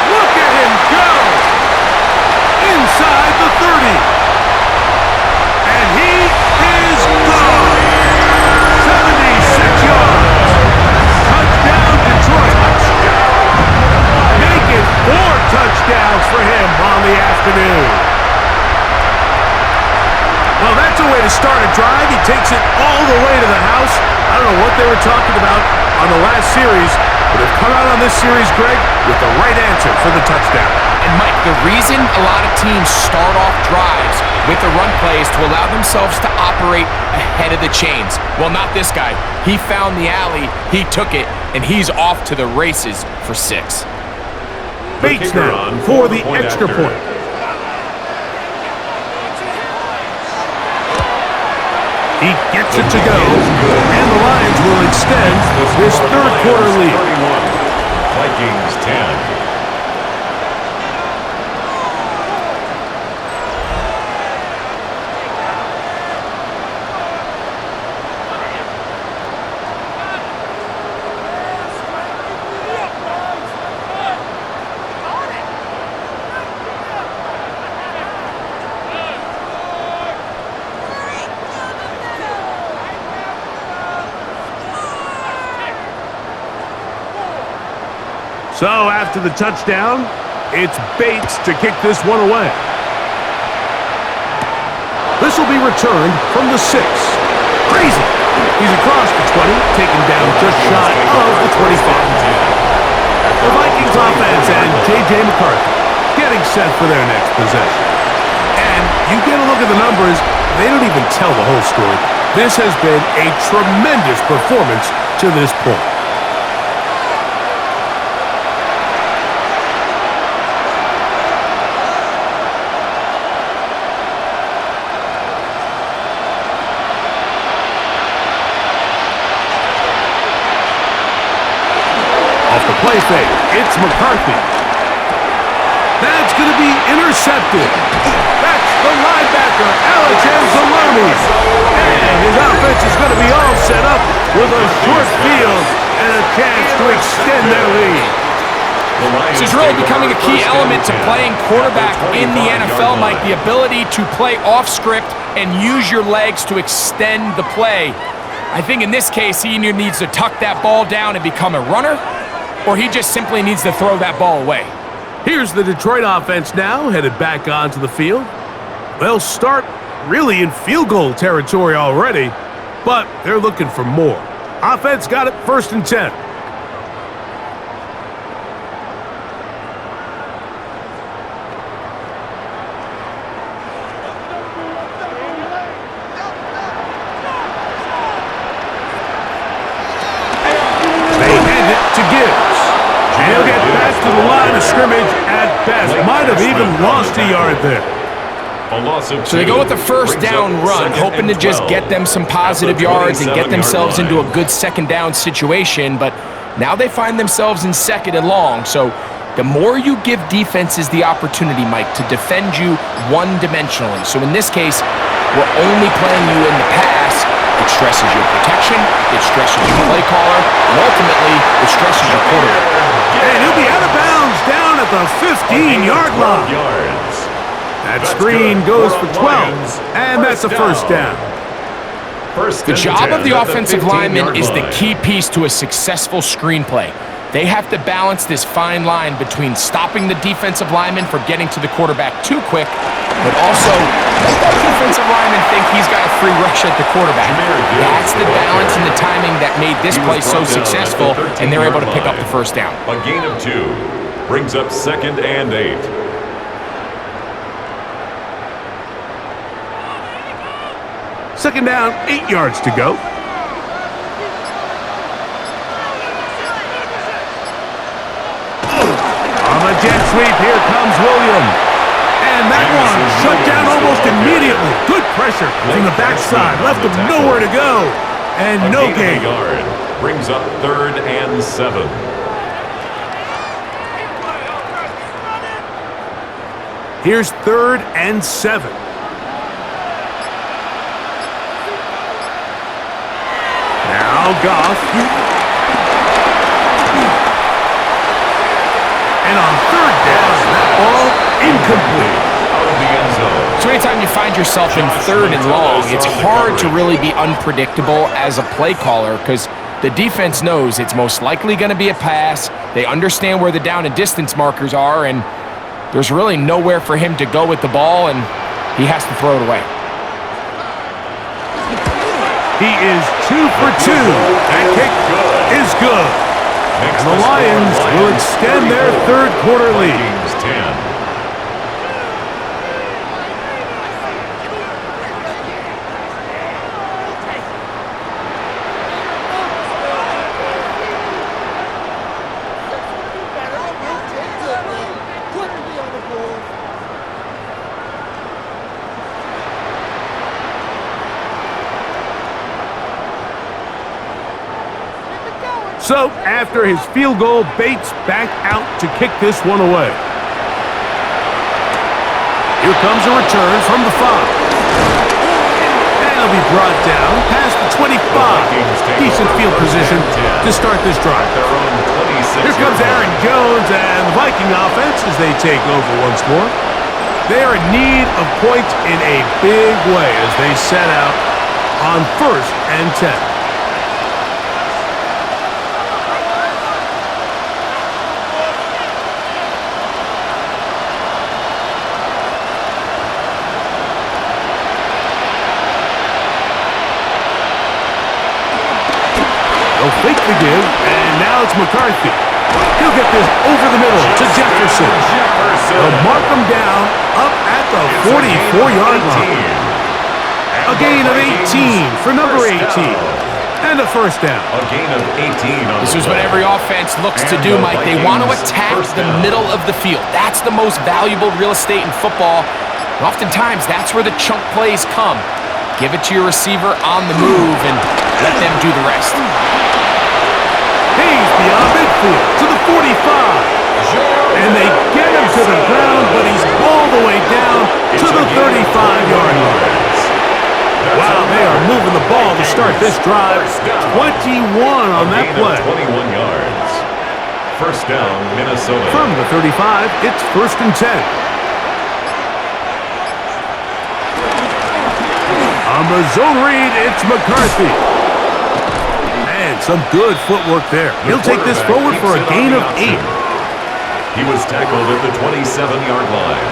Look at him go! Inside the 30. And he is gone! 76 yards! Touchdown Detroit! Make it 4 touchdowns for him on the afternoon. Well, that's a way to start a drive. He takes it all the way to the house. I don't know what they were talking about on the last series, but they've come out on this series, Greg, with the right answer for the touchdown. And Mike, the reason a lot of teams start off drives with the run plays to allow themselves to operate ahead of the chains. Well, not this guy. He found the alley, he took it, and he's off to the races for 6. Bates now for the extra point. He gets it to go, and the Lions will extend this third quarter lead. Vikings 10. So after the touchdown, it's Bates to kick this one away. This will be returned from the 6. Crazy. He's across the 20, taken down just shy of the 25. The Vikings offense and J.J. McCarthy getting set for their next possession. And you get a look at the numbers, they don't even tell the whole story. This has been a tremendous performance to this point. Play fake. It's McCarthy. That's going to be intercepted. That's the linebacker, Alex Anzalone. And his offense is going to be all set up with a short field and a chance to extend their lead. This is really becoming a key element to playing quarterback in the NFL, Mike, the ability to play off script and use your legs to extend the play. I think in this case, he either needs to tuck that ball down and become a runner, or he just simply needs to throw that ball away. Here's the Detroit offense now, headed back onto the field. They'll start really in field goal territory already, but they're looking for more. Offense got it, 1st and 10. Might have even lost a yard there. So they go with the first down run, hoping to just get them some positive yards and get themselves into a good second down situation, but now they find themselves in 2nd and long. So the more you give defenses the opportunity, Mike, to defend you one-dimensionally. So in this case, we're only playing you in the pass. It stresses your protection, it stresses your play caller, and ultimately, it stresses your quarterback. And he'll be out of bounds down at the 15-yard line. That screen goes for 12, and that's a 1st down. The job of the offensive lineman is the key piece to a successful screenplay. They have to balance this fine line between stopping the defensive lineman from getting to the quarterback too quick, but also let that defensive lineman think he's got a free rush at the quarterback. That's the balance and the timing that made this play so successful, and they're able to pick up the 1st down. A gain of 2 brings up 2nd and 8. Second down, 8 yards to go. On the jet sweep, here comes William. And that one shut down almost immediately. Good pressure from the backside. Left him nowhere to go. And no gain. Brings up 3rd and 7. Here's 3rd and 7. Now Goff. And on 3rd down, that ball incomplete. Out of the end zone. So anytime you find yourself in 3rd and long, it's hard to really be unpredictable as a play caller because the defense knows it's most likely going to be a pass. They understand where the down and distance markers are, and there's really nowhere for him to go with the ball, and he has to throw it away. He is 2 for 2. That kick is good. And the Lions will extend their 3rd quarter lead. Vikings 10. So, after his field goal, Bates back out to kick this one away. Here comes a return from the 5. And he'll be brought down past the 25. Decent field position to start this drive. Here comes Aaron Jones and the Viking offense as they take over once more. They are in need of points in a big way as they set out on 1st and 10. Fake the give, and now it's McCarthy. He'll get this over the middle to Jefferson. They'll mark him down up at the 44-yard line. A gain of 18 for number 18. And a 1st down. A gain of 18. This is what every offense looks to do, Mike. They want to attack the middle of the field. That's the most valuable real estate in football. And oftentimes, that's where the chunk plays come. Give it to your receiver on the move and let them do the rest. He's beyond midfield to the 45. And they get him to the ground, but he's all the way down to the 35-yard line. Wow, they are moving the ball to start this drive. 21 on that play. 21 yards. First down, Minnesota. From the 35, it's 1st and 10. On the zone read, it's McCarthy. And some good footwork there. He'll take this forward for a gain of 8. He was tackled at the 27-yard line.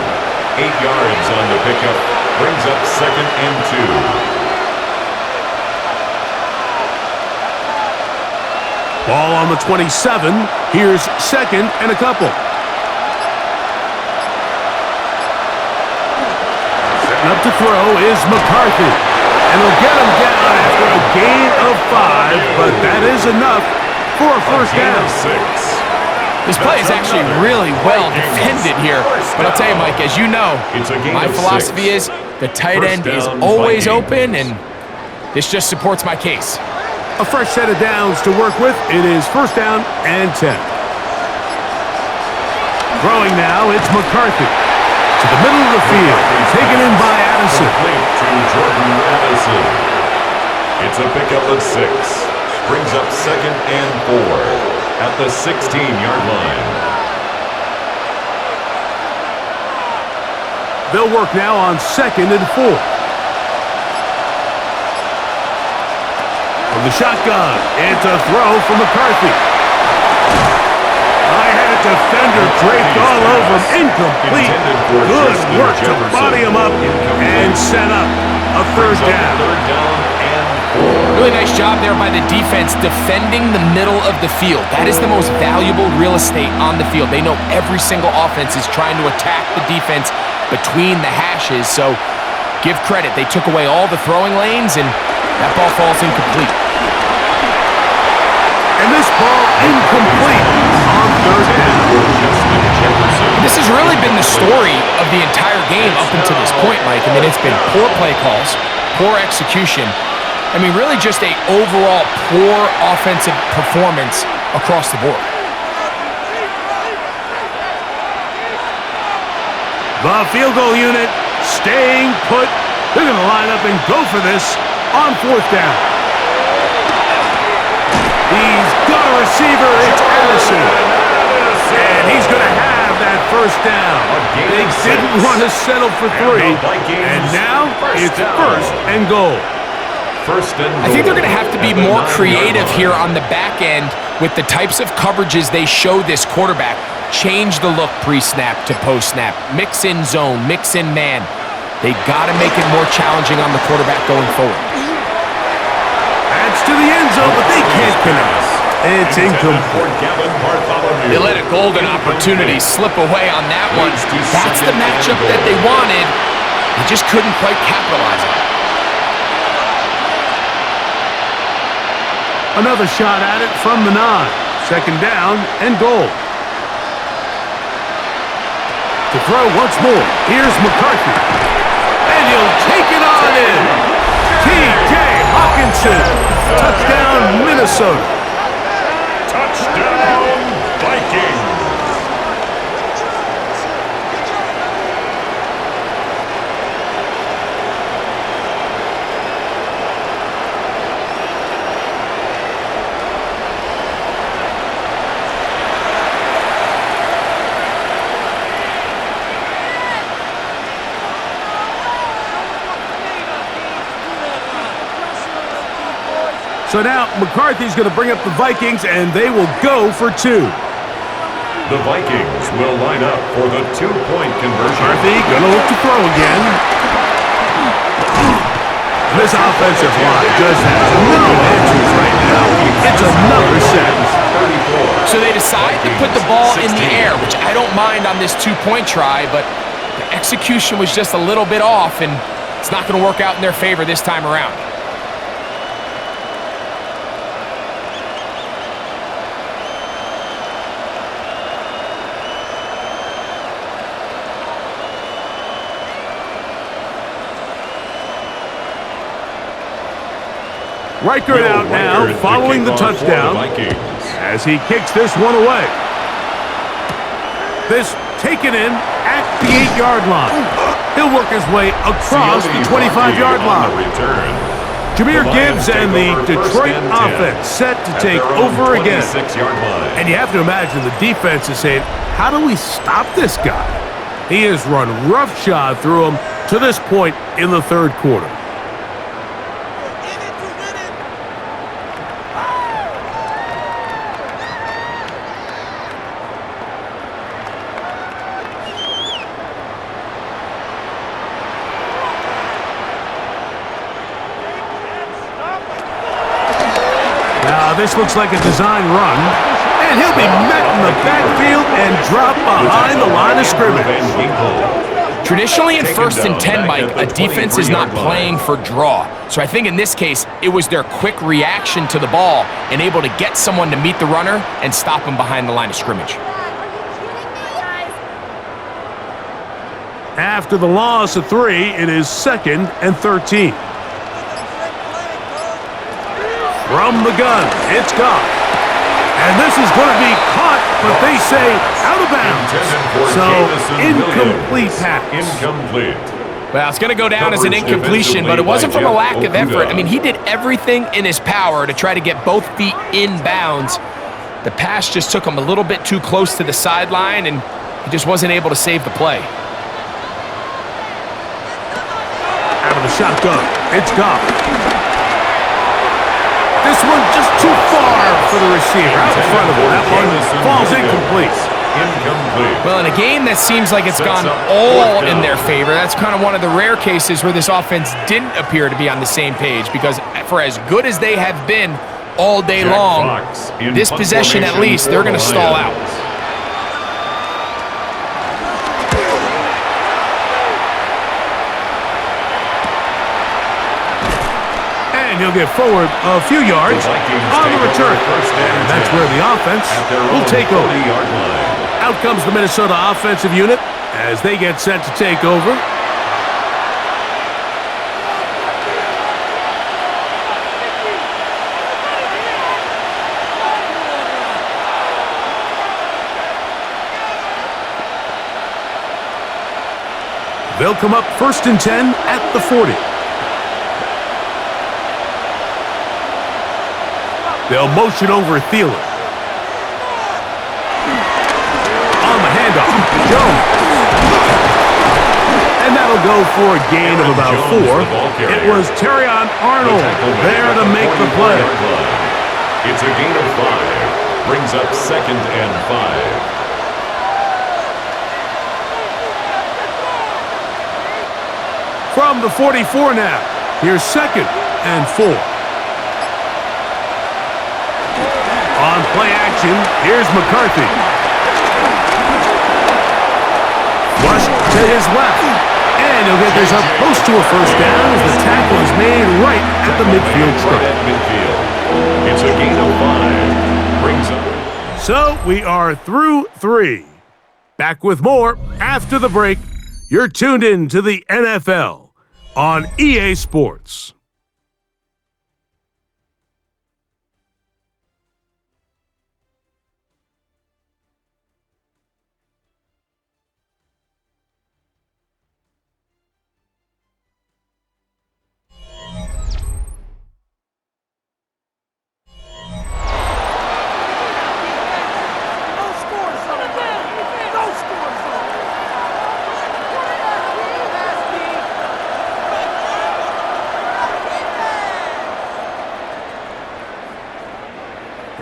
8 yards on the pickup. Brings up 2nd and 2. Ball on the 27. Here's 2nd and a couple. Setting up to throw is McCarthy. And he'll get him down after a gain of 5, but that is enough for a first down. 6. This play is actually really well defended here. But I'll tell you, Mike, as you know, my philosophy is the tight end is always open, and this just supports my case. A fresh set of downs to work with. It is 1st down and 10. Throwing now, it's McCarthy. To the middle of the field. Taken in by Addison. To Jordan Addison. It's a pickup of 6. Brings up 2nd and 4. At the 16-yard line. They'll work now on 2nd and 4. From the shotgun, it's a throw from McCarthy. I had a defender draped all over him. Incomplete. Good work to body him up and set up a 3rd down. Really nice job there by the defense defending the middle of the field. That is the most valuable real estate on the field. They know every single offense is trying to attack the defense between the hashes, so give credit. They took away all the throwing lanes, and that ball falls incomplete. And this ball incomplete on 3rd down. This has really been the story of the entire game up until this point, Mike. I mean, it's been poor play calls, poor execution. I mean, really just a overall poor offensive performance across the board. The field goal unit staying put. They're going to line up and go for this on 4th down. He's got a receiver. It's Addison. And he's going to have that 1st down. They didn't want to settle for 3. And now it's 1st and goal. I think they're going to have to be more creative here on the back end with the types of coverages they show this quarterback. Change the look pre-snap to post-snap. Mix in zone, mix in man. They got to make it more challenging on the quarterback going forward. Adds to the end zone, but they can't connect. It's incomplete. They let a golden opportunity slip away on that one. That's the matchup that they wanted. They just couldn't quite capitalize on it. Another shot at it from the 9. 2nd down and goal. To throw once more. Here's McCarthy. And he'll take it on in. T.J. Hawkinson. Touchdown, Minnesota. Touchdown, Vikings. So now McCarthy's going to bring up the Vikings, and they will go for 2. The Vikings will line up for the 2-point conversion. McCarthy going to look to throw again. This offensive line just has no answers right now. It's another set. So they decide to put the ball in the air, which I don't mind on this 2-point try, but the execution was just a little bit off, and it's not going to work out in their favor this time around. Reichert out now, following the touchdown, as he kicks this one away. This taken in at the 8-yard line. He'll work his way across the 25-yard line. Jameer Gibbs and the Detroit offense set to take over again. And you have to imagine the defense is saying, how do we stop this guy? He has run roughshod through him to this point in the third quarter. This looks like a design run, and he'll be met in the backfield and dropped behind the line of scrimmage. Traditionally in 1st and 10, Mike, a defense is not playing for draw. So I think in this case, it was their quick reaction to the ball and able to get someone to meet the runner and stop him behind the line of scrimmage. After the loss of 3, it is 2nd and 13. From the gun, it's Goff. And this is going to be caught, but they say out of bounds. So, incomplete pass. Incomplete. Well, it's going to go down as an incompletion, but it wasn't from a lack of effort. I mean, he did everything in his power to try to get both feet in bounds. The pass just took him a little bit too close to the sideline, and he just wasn't able to save the play. Out of the shotgun, it's Goff. This one just too far for the receiver. Out in front of him. That one falls incomplete. Well, in a game that seems like it's gone all in their favor, that's kind of one of the rare cases where this offense didn't appear to be on the same page, because for as good as they have been all day long, this possession at least, they're going to stall out. He'll get forward a few yards on the return. And that's where the offense will take over. Out comes the Minnesota offensive unit as they get set to take over. They'll come up 1st and 10 at the 40. They'll motion over Thielen. On the handoff, Jones. And that'll go for a gain of about 4. It was Terrion Arnold there to make the play. It's a gain of 5. Brings up 2nd and 5. From the 44 now, here's 2nd and 4. On play action, here's McCarthy. Flush to his left. And he'll get this up close to a first down as the tackle is made right at the midfield stripe. It's a gain of 5. Brings up. So we are through 3. Back with more after the break. You're tuned in to the NFL on EA Sports.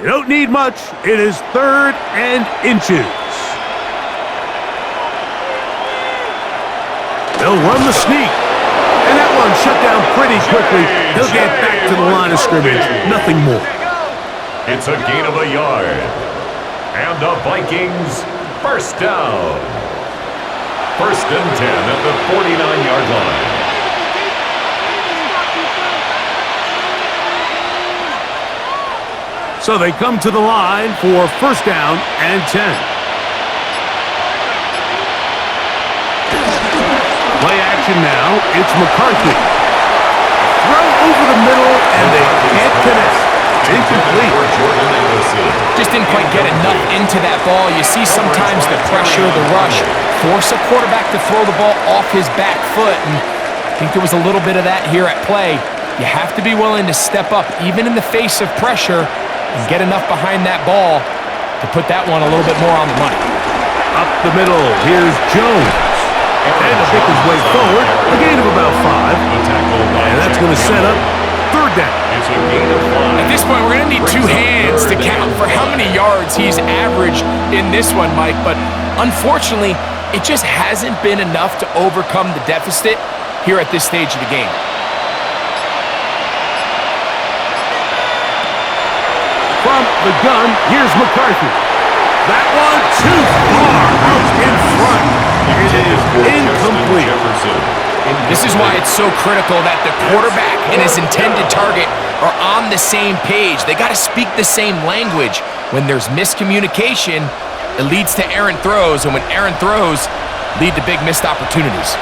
You don't need much. It is 3rd and inches. They'll run the sneak. And that one shut down pretty quickly. He'll get back to the line of scrimmage. Nothing more. It's a gain of a yard. And the Vikings first down. 1st and 10 at the 49-yard line. So they come to the line for 1st down and 10. Play action now. It's McCarthy. Throw over the middle, and they can't connect. Incomplete. Just didn't quite get enough into that ball. You see sometimes the pressure, the rush, force a quarterback to throw the ball off his back foot, and I think there was a little bit of that here at play. You have to be willing to step up, even in the face of pressure, and get enough behind that ball to put that one a little bit more on the money. Up the middle, here's Jones. And to pick his way forward, a gain of about 5. And that's going to set up third down. At this point, we're going to need 2 hands to count for how many yards he's averaged in this one, Mike. But unfortunately, it just hasn't been enough to overcome the deficit here at this stage of the game. From the gun, here's McCarthy. That one too far out in front. It is incomplete. This is why it's so critical that the quarterback and his intended target are on the same page. They got to speak the same language. When there's miscommunication, it leads to errant throws, and when errant throws lead to big missed opportunities.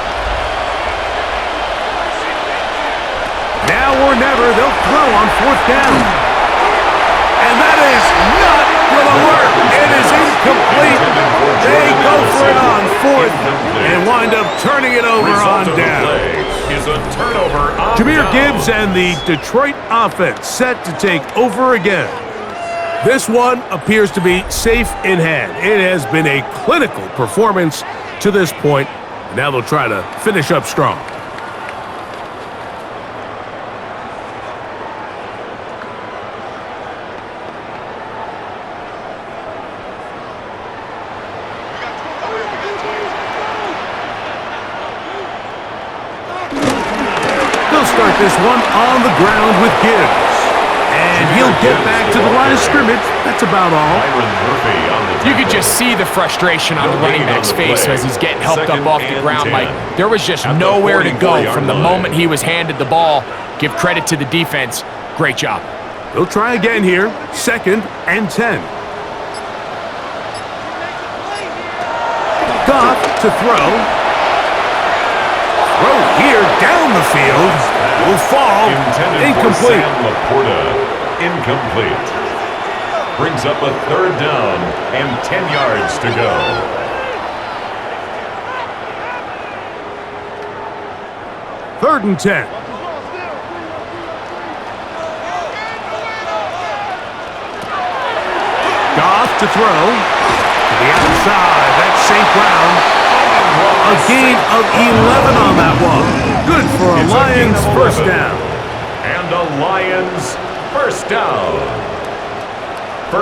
Now or never, they'll throw on 4th down. And that is not going to work. It is incomplete. They go for it on 4th and wind up turning it over on down. Jahmyr Gibbs and the Detroit offense set to take over again. This one appears to be safe in hand. It has been a clinical performance to this point. Now they'll try to finish up strong. Start this one on the ground with Gibbs. And he'll get back to the line of scrimmage. That's about all. You could just see the frustration on the running back's face as he's getting helped up off the ground. Mike, there was just nowhere to go from the moment he was handed the ball. Give credit to the defense. Great job. They'll try again here. 2nd and 10. Goff to throw. Throw here down the field. Will fall. Incomplete. Incomplete. Brings up a 3rd down and 10 yards to go. Third and 10. Goff to throw. To the outside. That's St. Brown. A gain of 11 on that one. Good for a Lions first down. And a Lions first down.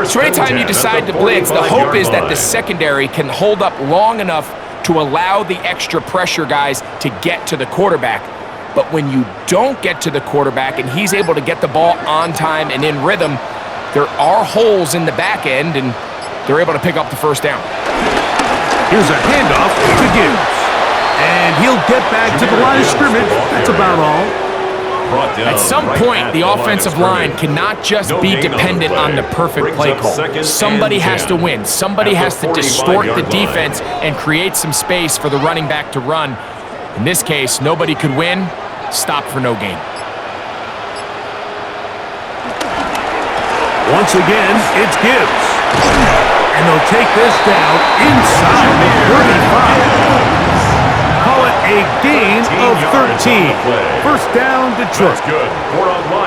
So anytime you decide to blitz, the hope is that the secondary can hold up long enough to allow the extra pressure guys to get to the quarterback. But when you don't get to the quarterback and he's able to get the ball on time and in rhythm, there are holes in the back end, and they're able to pick up the first down. Here's a handoff to Gibbs. And he'll get back to the line of scrimmage. That's about all. At some point, the offensive line cannot just be dependent on the perfect play call. Somebody has to win. Somebody has to distort the defense and create some space for the running back to run. In this case, nobody could win. Stop for no gain. Once again, it's Gibbs. And they'll take this down inside the 35. Call it a gain of 13. First down, Detroit.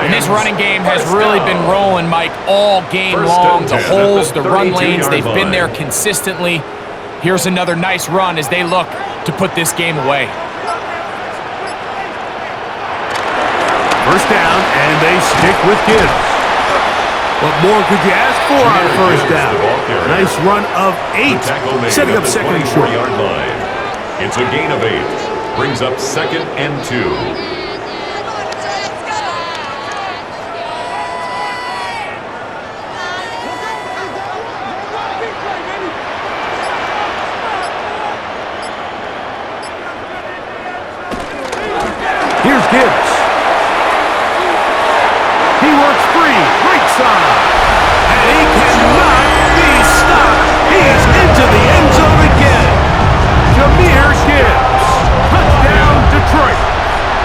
And this running game has really been rolling, Mike, all game long. The holes, the run lanes, they've been there consistently. Here's another nice run as they look to put this game away. First down, and they stick with Gibbs. What more could you ask for on first down? Nice run of 8, setting up second and short. It's a gain of 8. Brings up 2nd and 2. Here's Gibbs. He works free, right side. And he cannot be stopped. He is into the end zone again. Jahmyr Gibbs, touchdown Detroit.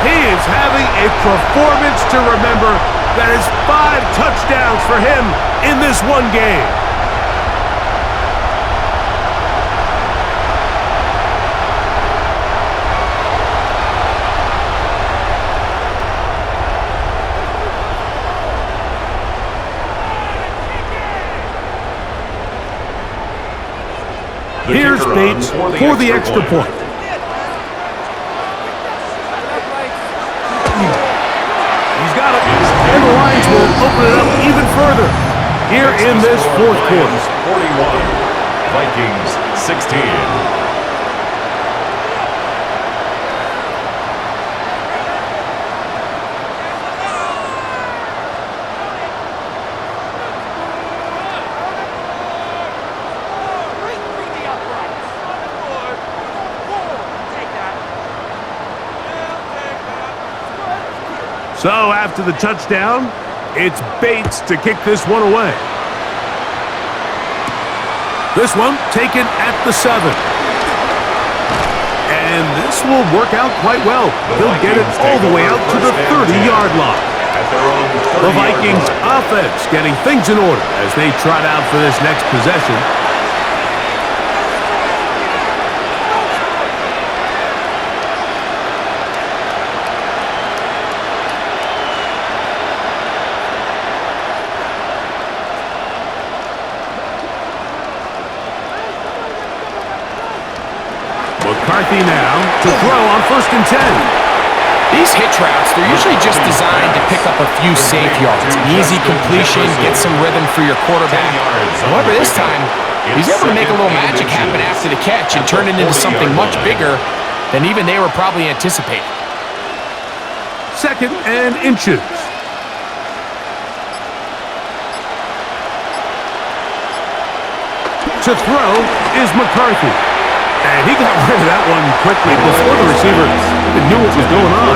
He is having a performance to remember. That is 5 touchdowns for him in this one game. Here's Bates for the extra point. He's got it. And the Lions will open it up even further here in this fourth quarter. 41, Vikings 16. So after the touchdown, it's Bates to kick this one away. This one taken at the 7. And this will work out quite well. He'll get it all the way out to the 30-yard line. The Vikings offense getting things in order as they trot out for this next possession. McCarthy now to throw on 1st and 10. These hitch routes, they're usually just designed to pick up a few safe yards. An easy completion, get some rhythm for your quarterback. However, this time, he's able to make a little magic happen after the catch and turn it into something much bigger than even they were probably anticipating. 2nd and inches. To throw is McCarthy. And he got rid of that one quickly before the receiver even knew what was going on.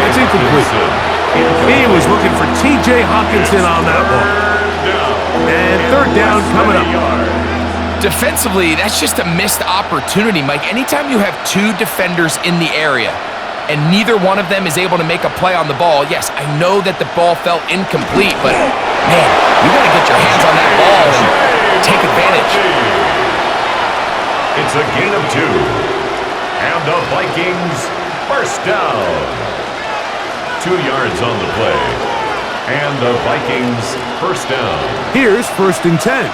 That's incomplete. He was looking for T.J. Hawkinson on that one. And 3rd down coming up. Defensively, that's just a missed opportunity, Mike. Anytime you have 2 defenders in the area and neither one of them is able to make a play on the ball, yes, I know that the ball felt incomplete, but, man, you got to get your hands on that ball and take advantage. It's a gain of 2. And the Vikings first down. 2 yards on the play. And the Vikings first down. Here's 1st and 10.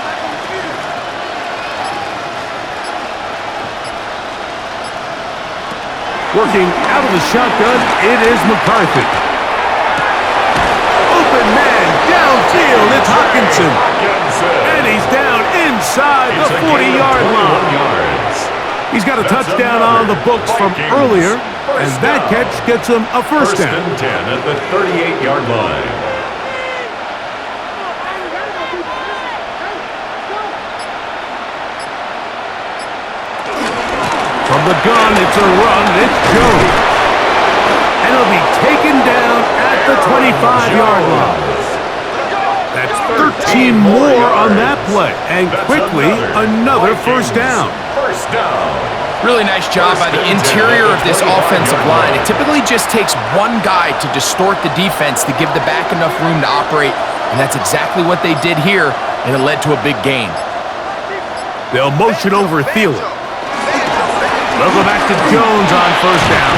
Working out of the shotgun, it is McCarthy. Open man, downfield, it's Hawkinson. And he's down inside the 40-yard line. He's got a touchdown on the books from earlier, and that catch gets him a first down. 1st and 10 at the 38-yard line. From the gun, it's a run, it's Jones. And he'll be taken down at the 25-yard line. That's 13 more on that play, and quickly another first down. Really nice job by the interior of this offensive line. It typically just takes one guy to distort the defense to give the back enough room to operate, and that's exactly what they did here, and it led to a big gain. They'll motion over Thielen. They'll go back to Jones on 1st down,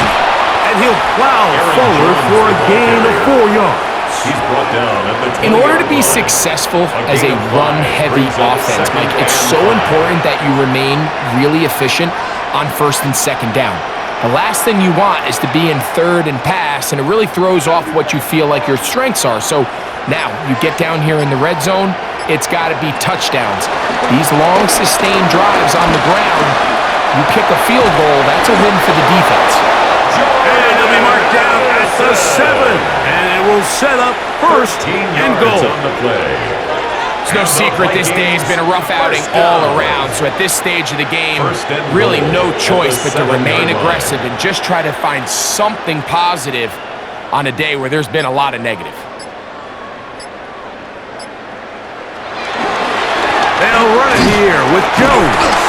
and he'll plow forward for a gain of 4 yards. He's brought down at the 20. In order to be successful as a run-heavy offense, Mike, it's so important that you remain really efficient on 1st and 2nd down. The last thing you want is to be in 3rd and pass, and it really throws off what you feel like your strengths are. So now you get down here in the red zone, it's got to be touchdowns. These long, sustained drives on the ground, you kick a field goal, that's a win for the defense. And he'll be marked down at the 7, and it will set up 1st and goal. On the play. It's no secret this day has been a rough outing all around, so at this stage of the game, really no choice but to remain aggressive and just try to find something positive on a day where there's been a lot of negative. They'll run it here with Jones.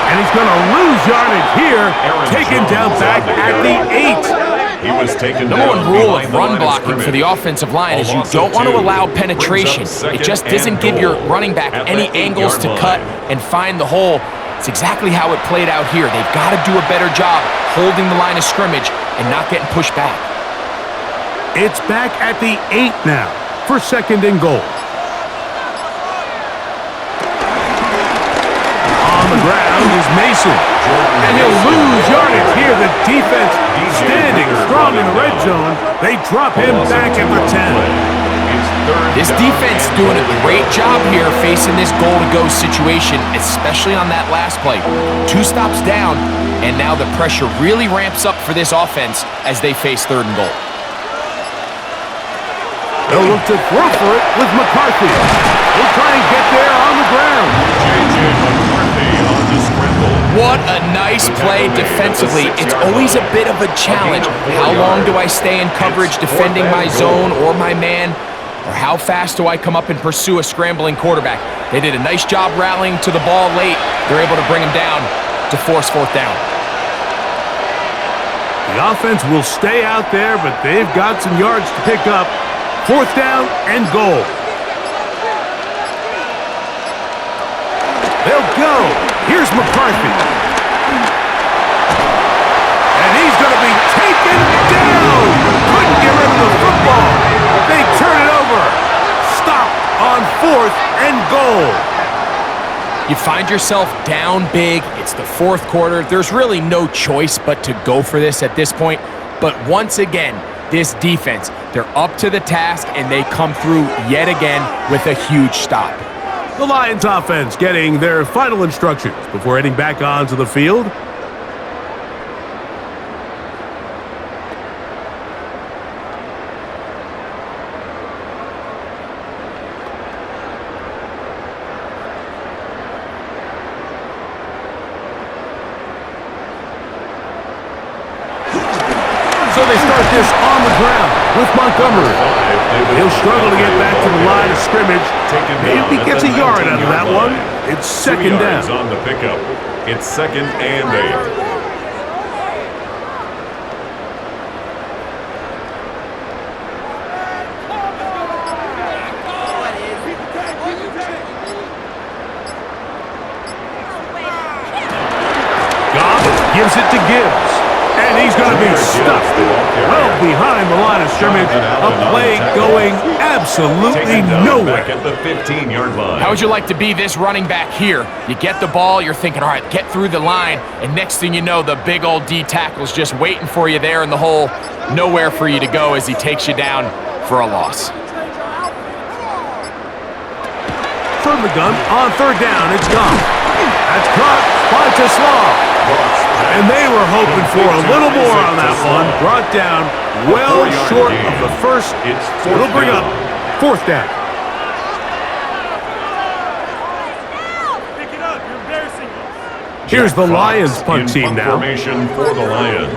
And he's going to lose yardage here, taken down back at the 8. He was taken Number one rule of run blocking for the offensive line is you don't want to allow penetration. It just doesn't give your running back any angles to cut and find the hole. It's exactly how it played out here. They've got to do a better job holding the line of scrimmage and not getting pushed back. It's back at the 8 now for 2nd and goal. On the ground, is Mason. And he'll lose yardage here. The defense standing strong in the red zone. They drop him back at the 10. This defense doing a great job here facing this goal-to-go situation, especially on that last play. 2 stops down, and now the pressure really ramps up for this offense as they face 3rd and goal. They'll look to throw for it with McCarthy. He'll try and get there on the ground. J.J. McCarthy on the scramble. What a nice play defensively. It's always a bit of a challenge. How long do I stay in coverage defending my zone or my man? Or how fast do I come up and pursue a scrambling quarterback? They did a nice job rallying to the ball late. They're able to bring him down to force 4th down. The offense will stay out there, but they've got some yards to pick up. 4th down and goal. They'll go. Here's McCarthy. And he's going to be taken down. Couldn't get rid of the football. They turn it over. Stop on 4th and goal. You find yourself down big. It's the 4th quarter. There's really no choice but to go for this at this point. But once again, this defense, they're up to the task, and they come through yet again with a huge stop. The Lions offense getting their final instructions before heading back onto the field. So they start this on the ground with Montgomery. He'll struggle to get back to the line of scrimmage. Maybe gets a yard out of that one. It's 2nd down. On the pickup. It's 2nd and 8. Gives it to Gibbs. And he's going to be stuck well behind the line of scrimmage. A play going absolutely nowhere. Back at the 15-yard line. How would you like to be this running back here? You get the ball, you're thinking, all right, get through the line, and next thing you know, the big old D tackle's just waiting for you there in the hole. Nowhere for you to go as he takes you down for a loss. From the gun on 3rd down, it's gone. That's caught by Slaw. And they were hoping for a little more on that one. Brought down well short of the first. It'll bring up 4th down. Here's the Lions punt team now. Formation for the Lions.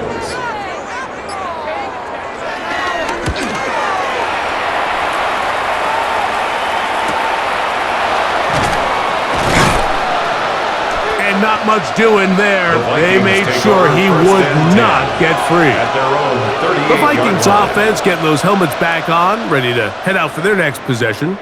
Not much doing there. They made sure he would not get free. The Vikings offense getting those helmets back on, ready to head out for their next possession.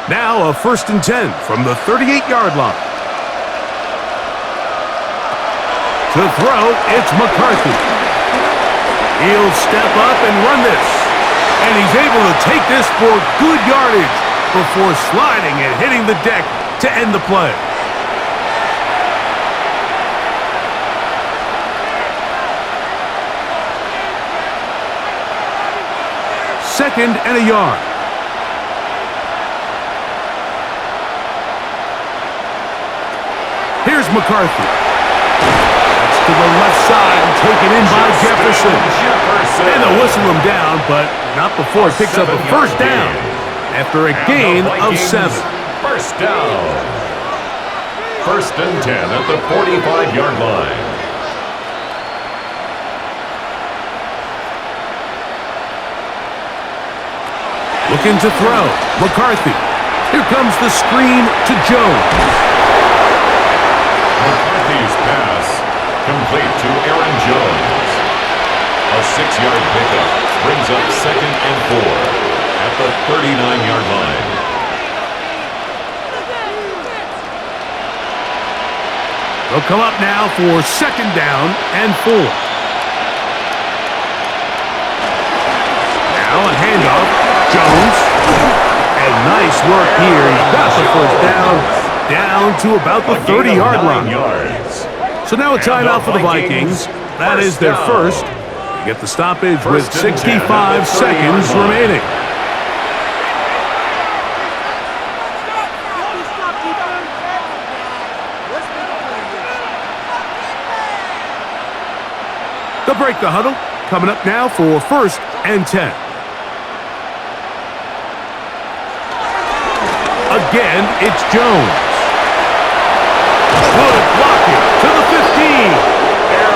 Now a 1st and 10 from the 38-yard line. To throw, it's McCarthy. He'll step up and run this. And he's able to take this for good yardage before sliding and hitting the deck to end the play. Second and a yard. Here's McCarthy. That's to the left side and taken in by Jefferson. And they'll whistle him down, but not before it picks up a 1st down after a gain of 7. 1st down. 1st and 10 at the 45-yard line. Looking to throw. McCarthy. Here comes the screen to Jones. McCarthy's pass complete to Aaron Jones. A 6-yard pickup brings up 2nd and 4 at the 39-yard line. They'll come up now for 2nd down and 4. Now a handoff. Jones. And nice work here. He's got the 1st down to about the 30-yard line. So now a timeout for the Vikings. That is their first. They get the stoppage with 65 seconds remaining. They'll break the huddle. Coming up now for 1st and 10. Again, it's Jones. Good blocking to the 15.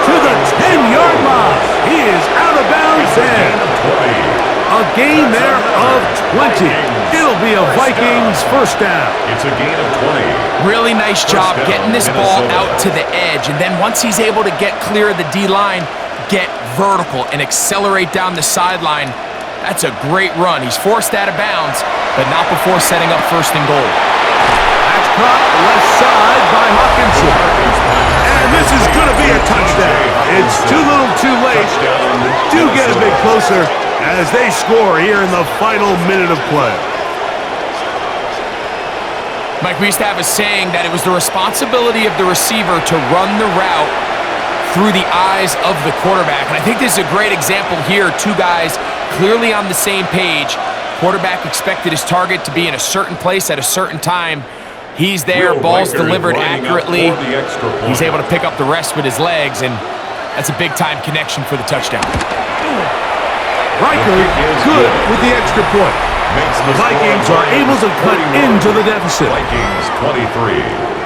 To the 10-yard line. He is out of bounds and a gain there of 20. It'll be a Vikings 1st down. It's a gain of 20. Really nice job getting this ball out to the edge. And then once he's able to get clear of the D-line, get vertical and accelerate down the sideline. That's a great run. He's forced out of bounds, but not before setting up 1st and goal. That's caught left side by Hawkinson. And this is going to be a touchdown. It's too little too late. Do get a bit closer as they score here in the final minute of play. Mike, we used to have a saying that it was the responsibility of the receiver to run the route through the eyes of the quarterback. And I think this is a great example here. 2 guys clearly on the same page. Quarterback expected his target to be in a certain place at a certain time. He's there, ball's delivered accurately. He's able to pick up the rest with his legs, and that's a big-time connection for the touchdown. Riker good with the extra point. The Vikings are able to cut into the deficit. Vikings 23.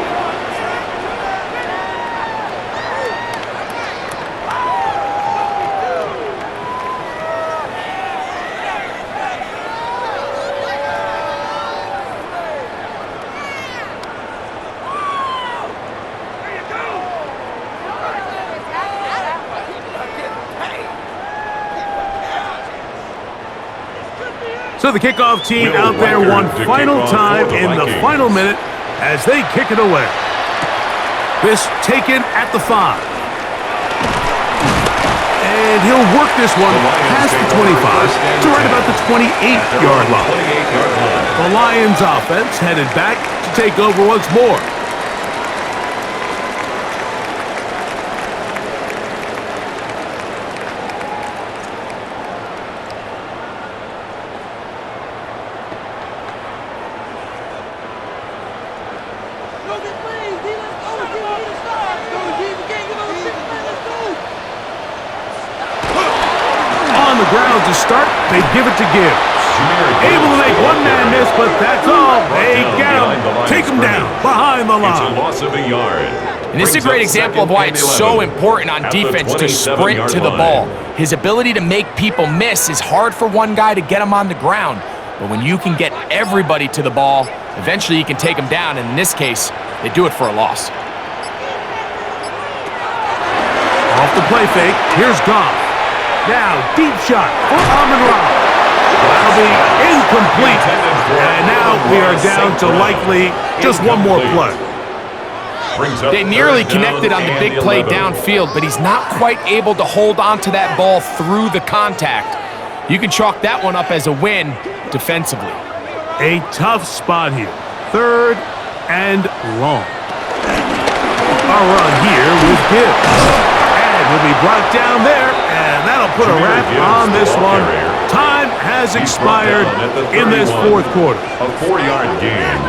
So the kickoff team out there one final time in the final minute as they kick it away. This taken at the 5. And he'll work this one past the 25 to right about the 28-yard line. The Lions offense headed back to take over once more. Ground to start, they give it to Gibbs. Able to make one man miss, but that's all. They get him, take him down behind the line. It's a loss of a yard. And this is a great example of why it's so important on defense to sprint to the ball. His ability to make people miss is hard for one guy to get him on the ground. But when you can get everybody to the ball, eventually you can take them down. And in this case, they do it for a loss. Off the play fake, here's Goff. Now, deep shot for Amon-Ra. That'll be incomplete. And now we are down to likely just one more play. They nearly connected on the big play downfield, but he's not quite able to hold on to that ball through the contact. You can chalk that one up as a win defensively. A tough spot here. 3rd and long. A run here with Gibbs. Will be brought down there, and that'll put a wrap on this one. Time has expired in this 4th quarter. A 4-yard gain.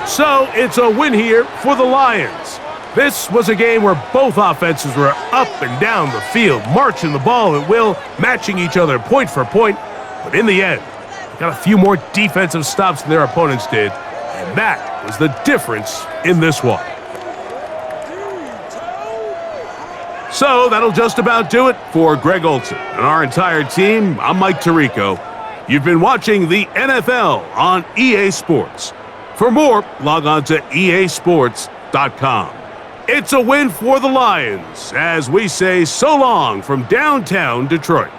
So it's a win here for the Lions. This was a game where both offenses were up and down the field, marching the ball at will, matching each other point for point. But in the end, they got a few more defensive stops than their opponents did, and that was the difference in this one. So that'll just about do it for Greg Olson and our entire team. I'm Mike Tirico. You've been watching the NFL on EA Sports. For more, log on to easports.com. It's a win for the Lions as we say so long from downtown Detroit.